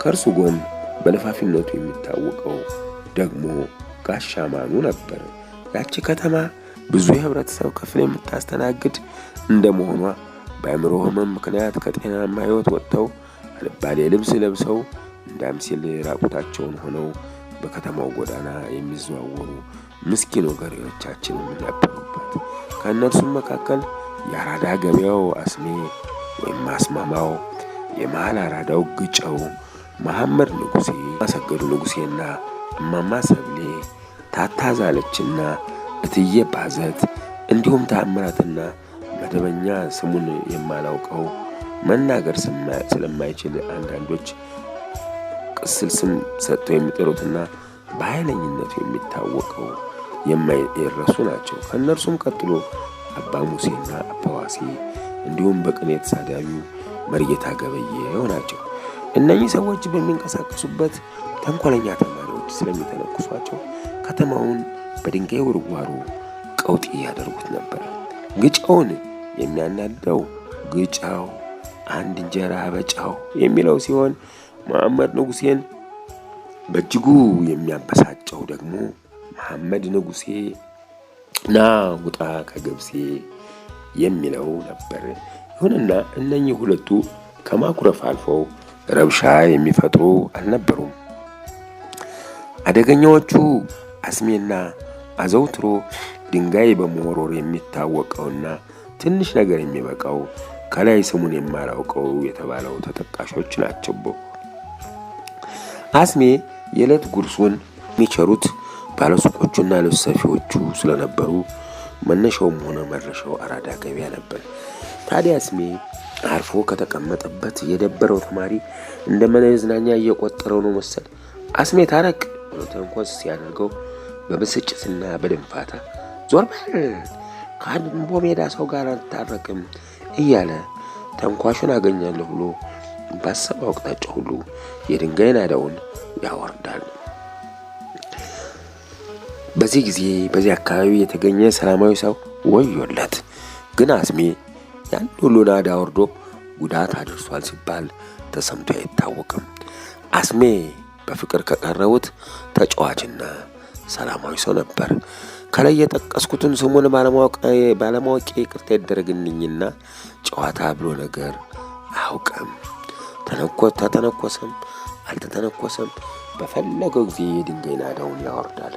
ከእርሱ ጎን በለፋፊነቱ የሚታወቀው ደግሞ ጋሻ ማኑ ነበር። ያቺ ከተማ ብዙ የህብረተሰብ ክፍል የምታስተናግድ እንደመሆኗ በአእምሮ ህመም ምክንያት ከጤናማ ህይወት ወጥተው አልባሌ ልብስ ለብሰው እንዳም ሲል ራቁታቸውን ሆነው በከተማው ጎዳና የሚዘዋወሩ ምስኪን ወገሬዎቻችንም ነበሩበት። ከእነርሱም መካከል የአራዳ ገበያው አስሜ ወይም አስማማው፣ የመሃል አራዳው ግጨው፣ መሐመድ ንጉሴ፣ አሰገዱ ንጉሴና እማማ ሰብሌ፣ ታታዛለችና እትዬ ባዘት እንዲሁም ታምራትና መደበኛ ስሙን የማላውቀው መናገር ስለማይችል አንዳንዶች ቅስል ስም ሰጥተው የሚጠሩትና በኃይለኝነቱ የሚታወቀው የማይረሱ ናቸው። ከእነርሱም ቀጥሎ አባ ሙሴና አባ ዋሴ እንዲሁም በቅኔ ተሳዳቢው መርጌታ ገበየው ናቸው። እነኚህ ሰዎች በሚንቀሳቀሱበት ተንኮለኛ ተማሪዎች ስለሚተነኩሷቸው ከተማውን በድንጋይ ውርዋሮ ቀውጢ ያደርጉት ነበር። ግጫውን የሚያናደው ግጫው አንድ እንጀራ በጫው የሚለው ሲሆን መሐመድ ንጉሴን በእጅጉ የሚያበሳጨው ደግሞ መሐመድ ንጉሴ ና ውጣ ከገብሴ የሚለው ነበር። ይሁንና እነኚህ ሁለቱ ከማኩረፍ አልፈው ረብሻ የሚፈጥሩ አልነበሩም። አደገኛዎቹ አስሜና አዘውትሮ ድንጋይ በመወርወር የሚታወቀውና ትንሽ ነገር የሚበቃው ከላይ ስሙን የማላውቀው የተባለው ተጠቃሾች ናቸው። አስሜ የዕለት ጉርሱን የሚቸሩት ባለሱቆቹና ልብስ ሰፊዎቹ ስለነበሩ መነሻውም ሆነ መድረሻው አራዳ ገበያ ነበር። ታዲያ አስሜ አርፎ ከተቀመጠበት የደበረው ተማሪ እንደ መዝናኛ እየቆጠረው ነው መሰል አስሜ ታረቅ ብሎ ተንኮስ ሲያደርገው በብስጭትና በድንፋታ ዞር በል ከአንድ ቦሜዳ ሰው ጋር አልታረቅም እያለ ተንኳሹን አገኛለሁ ብሎ ባሰበው አቅጣጫ ሁሉ የድንጋይ ናዳውን ያወርዳል። በዚህ ጊዜ በዚህ አካባቢ የተገኘ ሰላማዊ ሰው ወዮለት። ግን አስሜ ያን ሁሉ ናዳ ወርዶ ጉዳት አድርሷል ሲባል ተሰምቶ አይታወቅም። አስሜ በፍቅር ከቀረቡት ተጫዋችና ሰላማዊ ሰው ነበር። ከላይ የጠቀስኩትን ስሙን ባለማወቄ ይቅርታ ይደረግልኝና ጨዋታ ብሎ ነገር አያውቅም። ተተነኮሰም አልተተነኮሰም በፈለገው ጊዜ የድንጋይ ናዳውን ያወርዳል።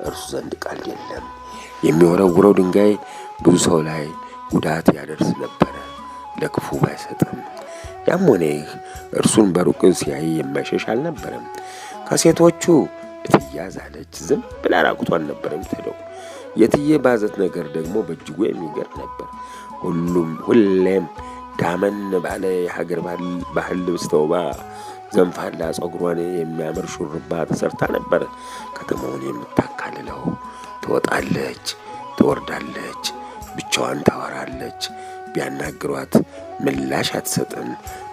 እርሱ ዘንድ ቀልድ የለም። የሚወረውረው ድንጋይ ብዙ ሰው ላይ ጉዳት ያደርስ ነበረ፣ ለክፉ ባይሰጥም። ያም ሆነ ይህ እርሱን በሩቅ ሲያይ የማይሸሽ አልነበረም። ከሴቶቹ እትዬ አዛለች ዝም ብላ ራቁቷን ነበር የምትሄደው። የእትዬ ባዘት ነገር ደግሞ በእጅጉ የሚገርም ነበር። ሁሌም ዳመን ባለ የሀገር ባህል ልብስ ተውባ ዘንፋላ ጸጉሯን የሚያምር ሹርባ ተሰርታ ነበር ከተማውን የምታካልለው። ትወጣለች፣ ትወርዳለች፣ ብቻዋን ታወራለች። ቢያናግሯት ምላሽ አትሰጥም።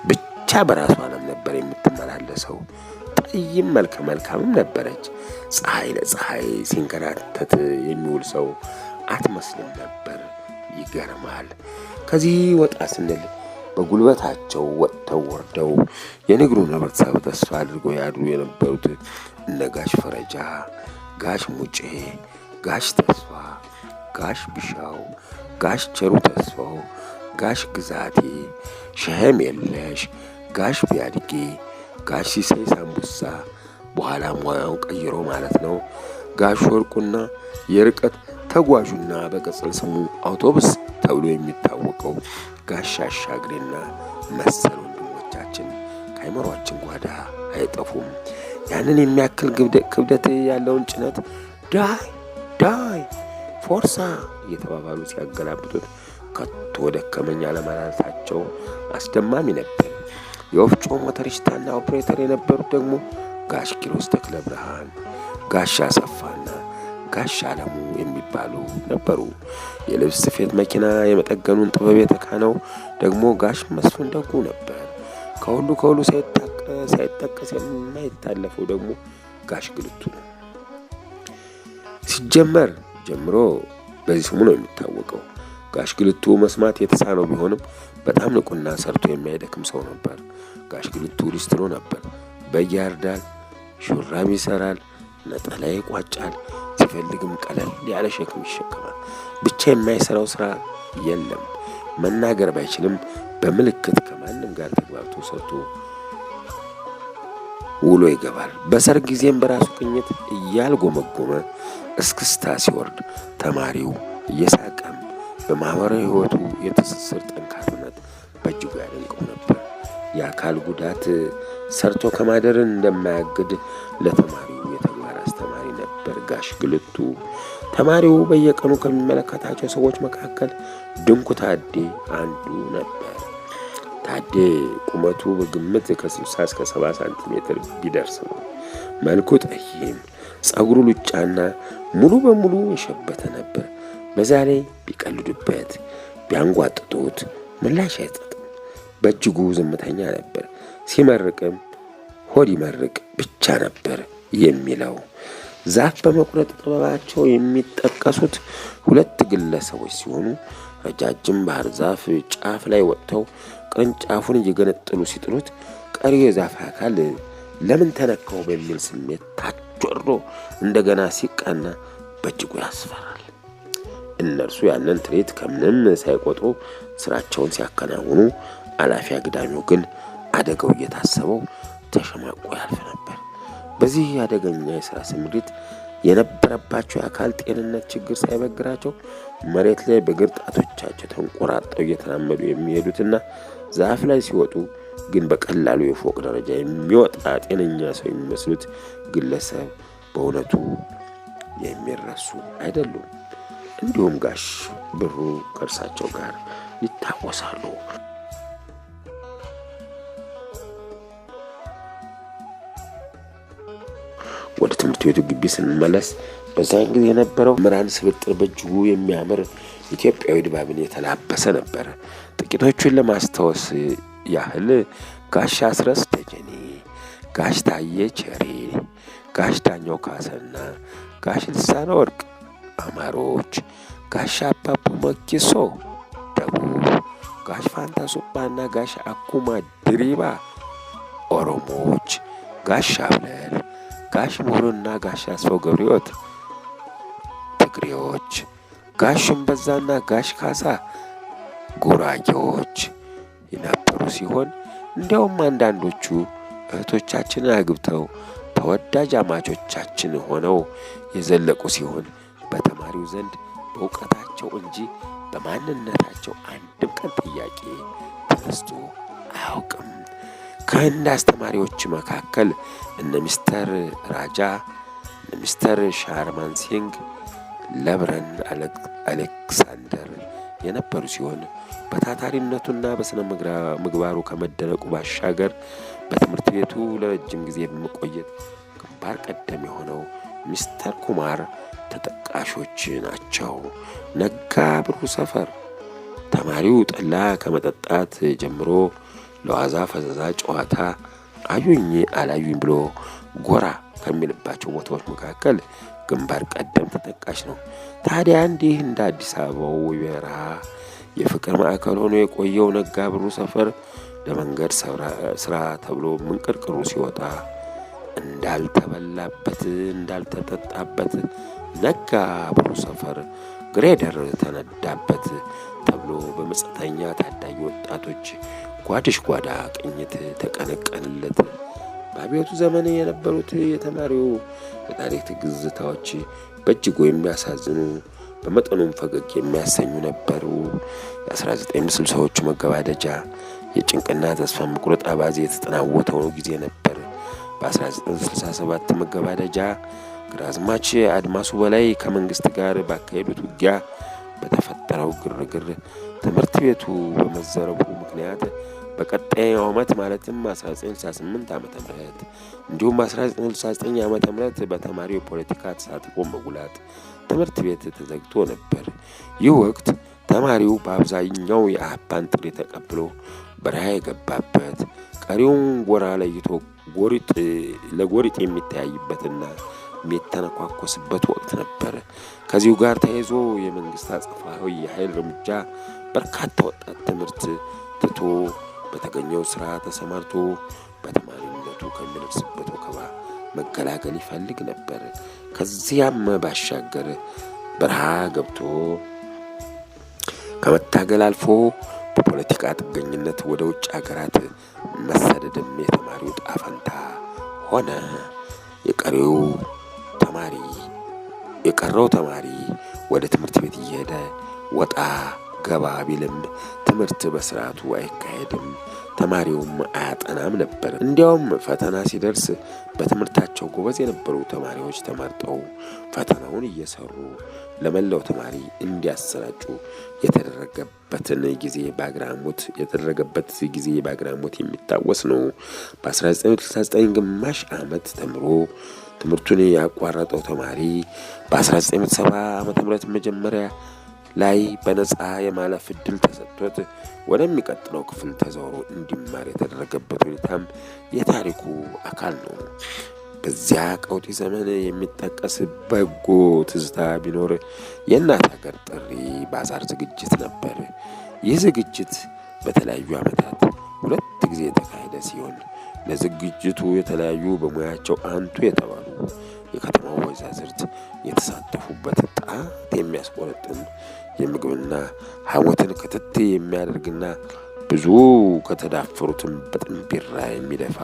ብቻ በራሷ ዓለም ነበር የምትመላለሰው። ጠይም መልከ መልካምም ነበረች። ፀሐይ ለፀሐይ ሲንከራተት የሚውል ሰው አትመስልም ነበር። ይገርማል። ከዚህ ወጣ ስንል በጉልበታቸው ወጥተው ወርደው የንግሩን ህብረተሰብ ተስፋ አድርገው ያድሩ የነበሩት እነ ጋሽ ፈረጃ፣ ጋሽ ሙጬ፣ ጋሽ ተስፋ፣ ጋሽ ብሻው፣ ጋሽ ቸሩ ተስፋው፣ ጋሽ ግዛቴ፣ ሸህም የለሽ፣ ጋሽ ቢያድጌ፣ ጋሽ ሲሳይ ሳምቡሳ፣ በኋላ ሙያውን ቀይሮ ማለት ነው ጋሽ ወርቁና የርቀት ተጓዡና በቅጽል ስሙ አውቶቡስ ተብሎ የሚታወቀው ጋሽ አሻግሬና መሰል ወንድሞቻችን ከአይምሯችን ጓዳ አይጠፉም። ያንን የሚያክል ክብደት ያለውን ጭነት ዳይ ፎርሳ እየተባባሉ ሲያገላብጡት ከቶ ደከመኝ አለማለታቸው አስደማሚ ነበር። የወፍጮ ሞተሪስታና ኦፕሬተር የነበሩት ደግሞ ጋሽ ኪሮስ ተክለ ብርሃን፣ ጋሽ አሰፋና ጋሽ አለሙ የሚባሉ ነበሩ። የልብስ ስፌት መኪና የመጠገኑን ጥበብ የተካነው ደግሞ ጋሽ መስፍን ደጉ ነበር። ከሁሉ ሳይጠቀስ የማይታለፈው ደግሞ ጋሽ ግልቱ ነው። ሲጀመር ጀምሮ በዚህ ስሙ ነው የሚታወቀው። ጋሽ ግልቱ መስማት የተሳነው ቢሆንም በጣም ንቁና ሰርቶ የማይደክም ሰው ነበር። ጋሽ ግልቱ ሊስትሮ ነበር። በግ ያርዳል፣ ሹራብ ይሰራል፣ ነጠላ ይቋጫል፣ ሲፈልግም ቀለል ያለ ሸክም ይሸከማል። ብቻ የማይሰራው ስራ የለም። መናገር ባይችልም በምልክት ከማንም ጋር ተግባብቶ ሰርቶ ውሎ ይገባል። በሰርግ ጊዜም በራሱ ቅኝት እያልጎመጎመ እስክስታ ሲወርድ ተማሪው እየሳቀም በማህበራዊ ሕይወቱ የትስስር ጠንካራነት በእጅጉ ያደንቀው ነበር። የአካል ጉዳት ሰርቶ ከማደርን እንደማያግድ ለተማሪው የተግባር አስተማሪ ነበር ጋሽ ግልቱ። ተማሪው በየቀኑ ከሚመለከታቸው ሰዎች መካከል ድንቁ ታዴ አንዱ ነበር። ታዴ ቁመቱ በግምት ከ60 እስከ 70 ሳንቲሜትር ቢደርስ ነው። መልኩ ጠይም፣ ጸጉሩ ሉጫና ሙሉ በሙሉ የሸበተ ነበር። በዛ ላይ ቢቀልዱበት ቢያንጓጥጡት ምላሽ አይሰጥም። በእጅጉ ዝምተኛ ነበር። ሲመርቅም ሆድ ይመርቅ ብቻ ነበር የሚለው። ዛፍ በመቁረጥ ጥበባቸው የሚጠቀሱት ሁለት ግለሰቦች ሲሆኑ ረጃጅም ባህር ዛፍ ጫፍ ላይ ወጥተው ቅርንጫፉን እየገነጠሉ ሲጥሉት ቀሪው የዛፍ አካል ለምን ተነካው በሚል ስሜት ታች ወርዶ እንደገና ሲቃና በእጅጉ ያስፈራል። እነርሱ ያንን ትርኢት ከምንም ሳይቆጥሩ ስራቸውን ሲያከናውኑ፣ አላፊ አግዳሚው ግን አደጋው እየታሰበው ተሸማቆ ያልፍ ነበር። በዚህ አደገኛ የሥራ ስምሪት የነበረባቸው የአካል ጤንነት ችግር ሳይበግራቸው መሬት ላይ በእግር ጣቶቻቸው ተንቆራጠው እየተራመዱ የሚሄዱትና ዛፍ ላይ ሲወጡ ግን በቀላሉ የፎቅ ደረጃ የሚወጣ ጤነኛ ሰው የሚመስሉት ግለሰብ በእውነቱ የሚረሱ አይደሉም። እንዲሁም ጋሽ ብሩ ከእርሳቸው ጋር ይታወሳሉ። ወደ ትምህርት ቤቱ ግቢ ስንመለስ በዛን ጊዜ የነበረው መምህራን ስብጥር በእጅጉ የሚያምር ኢትዮጵያዊ ድባብን የተላበሰ ነበር። ጥቂቶቹን ለማስታወስ ያህል ጋሽ አስረስ ደጀኔ፣ ጋሽ ታዬ ቸሬ፣ ጋሽ ዳኛው ካሰና ጋሽ ልሳነ ወርቅ አማሮች፣ ጋሽ አባቡ መኪሶ ደቡብ፣ ጋሽ ፋንታ ሱባና ጋሽ አኩማ ድሪባ ኦሮሞዎች፣ ጋሽ አብለል፣ ጋሽ ሙሉና ጋሽ አስፋው ገብረሕይወት ትግሬዎች፣ ጋሽ ሽንበዛና ጋሽ ካሳ ጉራጌዎች የነበሩ ሲሆን እንዲያውም አንዳንዶቹ እህቶቻችንን አግብተው ተወዳጅ አማቾቻችን ሆነው የዘለቁ ሲሆን በተማሪው ዘንድ በእውቀታቸው እንጂ በማንነታቸው አንድም ቀን ጥያቄ ተነስቶ አያውቅም። ከህንድ አስተማሪዎች መካከል እነ ሚስተር ራጃ፣ እነ ሚስተር ሻርማን ሲንግ፣ ለብረን አሌክሳንደር የነበሩ ሲሆን በታታሪነቱና በስነ ምግባሩ ከመደነቁ ባሻገር በትምህርት ቤቱ ለረጅም ጊዜ በመቆየት ግንባር ቀደም የሆነው ሚስተር ኩማር ተጠቃሾች ናቸው። ነጋ ብሩ ሰፈር ተማሪው ጠላ ከመጠጣት ጀምሮ ለዋዛ ፈዛዛ ጨዋታ አዩኝ አላዩኝ ብሎ ጎራ ከሚልባቸው ቦታዎች መካከል ግንባር ቀደም ተጠቃሽ ነው። ታዲያ እንዲህ እንደ አዲስ አበባው በረሃ የፍቅር ማዕከል ሆኖ የቆየው ነጋ ብሩ ሰፈር ለመንገድ ስራ ተብሎ ምንቅርቅሩ ሲወጣ እንዳልተበላበት እንዳልተጠጣበት ነጋ ብሩ ሰፈር ግሬደር ተነዳበት ተብሎ በመጻተኛ ታዳጊ ወጣቶች ጓድሽ ጓዳ ቅኝት ተቀነቀንለት። በአብዮቱ ዘመን የነበሩት የተማሪው የታሪክ ትዝታዎች በእጅጉ የሚያሳዝኑ በመጠኑም ፈገግ የሚያሰኙ ነበሩ። የ1960ዎቹ መገባደጃ የጭንቅና ተስፋ መቁረጥ አባዜ የተጠናወተው ጊዜ ነበር። በ1967 መገባደጃ ግራዝማች አድማሱ በላይ ከመንግስት ጋር ባካሄዱት ውጊያ በተፈጠረው ግርግር ትምህርት ቤቱ በመዘረፉ ምክንያት በቀጣዩ ዓመት ማለትም 1968 ዓመተ ምህረት እንዲሁም 1969 ዓመተ ምህረት በተማሪው የፖለቲካ ተሳትፎ መጉላት ትምህርት ቤት ተዘግቶ ነበር። ይህ ወቅት ተማሪው በአብዛኛው የአፓን ጥሪ ተቀብሎ በረሃ የገባበት፣ ቀሪውን ጎራ ለይቶ ለጎሪጥ የሚተያይበትና የሚተነኳኮስበት ወቅት ነበር። ከዚሁ ጋር ተያይዞ የመንግስት አጸፋዊ የኃይል እርምጃ በርካታ ወጣት ትምህርት ትቶ በተገኘው ስራ ተሰማርቶ በተማሪነቱ ከሚደርስበት ወከባ መገላገል ይፈልግ ነበር። ከዚያም ባሻገር በረሃ ገብቶ ከመታገል አልፎ በፖለቲካ ጥገኝነት ወደ ውጭ ሀገራት መሰደድም የተማሪው ዕጣ ፈንታ ሆነ። የቀረው ተማሪ ወደ ትምህርት ቤት እየሄደ ወጣ ገባ ቢልም ትምህርት በስርዓቱ አይካሄድም፣ ተማሪውም አያጠናም ነበር። እንዲያውም ፈተና ሲደርስ በትምህርታቸው ጎበዝ የነበሩ ተማሪዎች ተመርጠው ፈተናውን እየሰሩ ለመላው ተማሪ እንዲያሰራጩ የተደረገበት ጊዜ በአግራሞት የሚታወስ ነው። በ1969 ግማሽ ዓመት ተምሮ ትምህርቱን ያቋረጠው ተማሪ በ1970 ዓ.ም መጀመሪያ ላይ በነፃ የማለፍ ዕድል ተሰጥቶት ወደሚቀጥለው ክፍል ተዘዋውሮ እንዲማር የተደረገበት ሁኔታም የታሪኩ አካል ነው። በዚያ ቀውጢ ዘመን የሚጠቀስ በጎ ትዝታ ቢኖር የእናት ሀገር ጥሪ ባዛር ዝግጅት ነበር። ይህ ዝግጅት በተለያዩ ዓመታት 2 ጊዜ የተካሄደ ሲሆን ለዝግጅቱ የተለያዩ በሙያቸው አንቱ የተባሉ የከተማው ወይዛዝርት የተሳተፉበት ጣት የሚያስቆረጥም የምግብና ሐሞትን ክትት የሚያደርግና ብዙ ከተዳፈሩትም በጥንቢራ የሚደፋ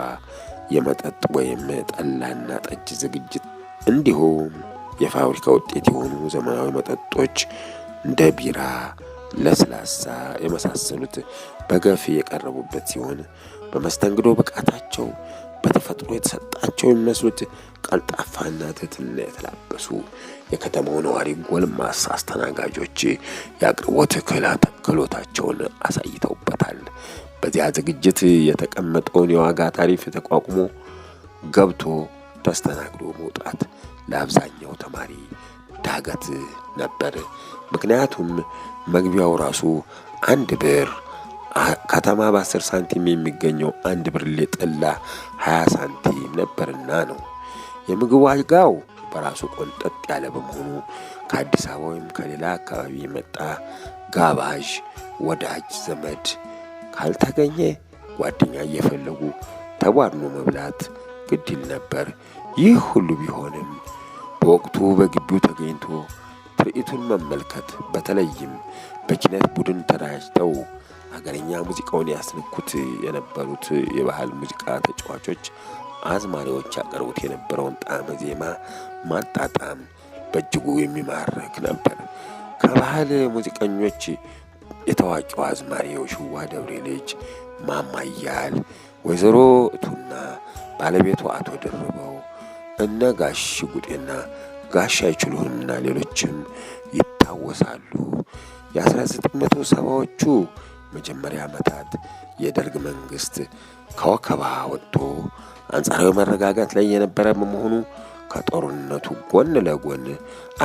የመጠጥ ወይም ጠላና ጠጅ ዝግጅት እንዲሁም የፋብሪካ ውጤት የሆኑ ዘመናዊ መጠጦች እንደ ቢራ፣ ለስላሳ የመሳሰሉት በገፍ የቀረቡበት ሲሆን በመስተንግዶ ብቃታቸው በተፈጥሮ የተሰጣቸው የሚመስሉት ቀልጣፋና ትህትና የተላበሱ የከተማው ነዋሪ ጎልማሳ አስተናጋጆች የአቅርቦት ክህሎታቸውን አሳይተውበታል። በዚያ ዝግጅት የተቀመጠውን የዋጋ ታሪፍ ተቋቁሞ ገብቶ ተስተናግዶ መውጣት ለአብዛኛው ተማሪ ዳገት ነበር። ምክንያቱም መግቢያው ራሱ 1 ብር፣ ከተማ በ10 ሳንቲም የሚገኘው 1 ብርሌ ጠላ 20 ሳንቲም ነበርና ነው። የምግብ ዋጋው በራሱ ቆንጠጥ ያለ በመሆኑ ከአዲስ አበባ ወይም ከሌላ አካባቢ የመጣ ጋባዥ ወዳጅ ዘመድ ካልተገኘ ጓደኛ እየፈለጉ ተቧድኖ መብላት ግድ ይል ነበር። ይህ ሁሉ ቢሆንም በወቅቱ በግቢው ተገኝቶ ትርኢቱን መመልከት፣ በተለይም በኪነት ቡድን ተደራጅተው ሀገረኛ ሙዚቃውን ያስነኩት የነበሩት የባህል ሙዚቃ ተጫዋቾች አዝማሪዎች ያቀርቡት የነበረውን ጣዕመ ዜማ ማጣጣም በእጅጉ የሚማርክ ነበር። ከባህል ሙዚቀኞች የታዋቂው አዝማሪ የውሽዋ ደብሬ ልጅ ማማ እያል፣ ወይዘሮ እቱና ባለቤቱ አቶ ደርበው፣ እነ ጋሽ ጉጤና ጋሽ አይችሉህምና ሌሎችም ይታወሳሉ። የ1970ዎቹ መጀመሪያ ዓመታት የደርግ መንግስት ከወከባ ወጥቶ አንጻራዊ መረጋጋት ላይ የነበረ በመሆኑ ከጦርነቱ ጎን ለጎን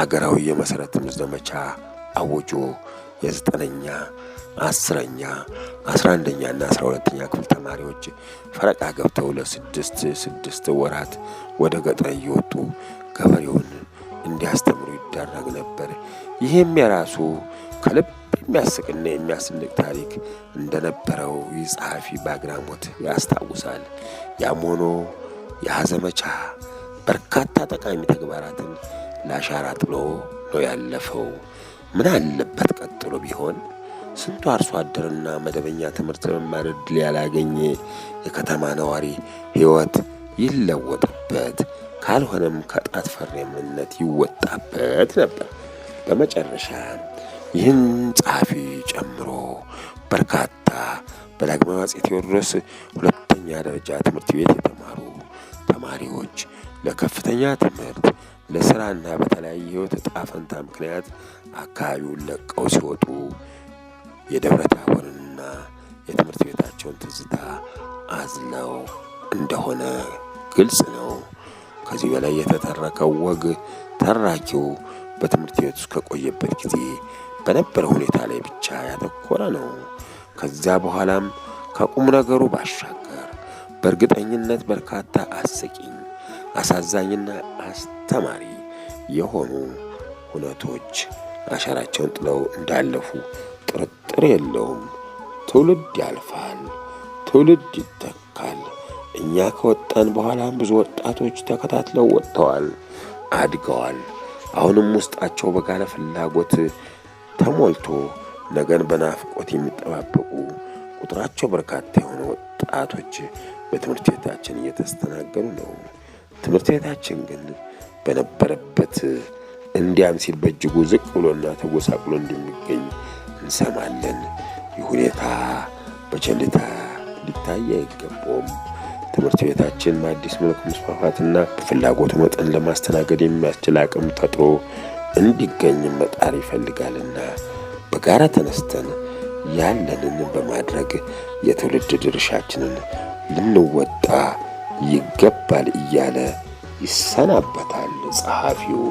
አገራዊ የመሰረት ትምህርት ዘመቻ አውጆ የ9ኛ፣ 10ኛ፣ 11ኛና 12ኛ ክፍል ተማሪዎች ፈረቃ ገብተው ለ6 ወራት ወደ ገጠር እየወጡ ገበሬውን እንዲያስተምሩ ይደረግ ነበር። ይህም የራሱ ከልብ የሚያስቅና የሚያስንቅ ታሪክ እንደነበረው ይህ ጸሐፊ በአግራሞት ያስታውሳል። ያም ሆኖ ያ ዘመቻ በርካታ ጠቃሚ ተግባራትን ለአሻራ ጥሎ ነው ያለፈው። ምን አለበት ቀጥሎ ቢሆን? ስንቱ አርሶ አደርና መደበኛ ትምህርት መማር ዕድል ያላገኘ የከተማ ነዋሪ ሕይወት ይለወጥበት፣ ካልሆነም ከጣት ፈሬምነት ይወጣበት ነበር። በመጨረሻ ይህን ጸሐፊ ጨምሮ በርካታ በዳግማዊ አፄ ቴዎድሮስ ሁለተኛ ደረጃ ትምህርት ቤት የተማሩ ተማሪዎች ለከፍተኛ ትምህርት፣ ለስራና በተለያየ ሕይወት ዕጣ ፈንታ ምክንያት አካባቢውን ለቀው ሲወጡ የደብረ ታቦርንና የትምህርት ቤታቸውን ትዝታ አዝለው እንደሆነ ግልጽ ነው። ከዚህ በላይ የተተረከው ወግ ተራኪው በትምህርት ቤት ውስጥ ከቆየበት ጊዜ በነበረ ሁኔታ ላይ ብቻ ያተኮረ ነው። ከዚያ በኋላም ከቁም ነገሩ ባሻገር በእርግጠኝነት በርካታ አስቂኝ፣ አሳዛኝና አስተማሪ የሆኑ ሁነቶች አሻራቸውን ጥለው እንዳለፉ ጥርጥር የለውም። ትውልድ ያልፋል፣ ትውልድ ይተካል። እኛ ከወጣን በኋላም ብዙ ወጣቶች ተከታትለው ወጥተዋል፣ አድገዋል። አሁንም ውስጣቸው በጋለ ፍላጎት ተሞልቶ ነገን በናፍቆት የሚጠባበቁ ቁጥራቸው በርካታ የሆኑ ወጣቶች በትምህርት ቤታችን እየተስተናገዱ ነው። ትምህርት ቤታችን ግን በነበረበት እንዲያም ሲል በእጅጉ ዝቅ ብሎና ተጎሳቅሎ እንደሚገኝ እንሰማለን። ይህ ሁኔታ በቸልታ ሊታይ አይገባውም። ትምህርት ቤታችን በአዲስ መልኩ መስፋፋትና በፍላጎቱ መጠን ለማስተናገድ የሚያስችል አቅም ፈጥሮ እንዲገኝ መጣር ይፈልጋልና በጋራ ተነስተን ያለንን በማድረግ የትውልድ ድርሻችንን ልንወጣ ይገባል እያለ ይሰናበታል ጸሐፊው።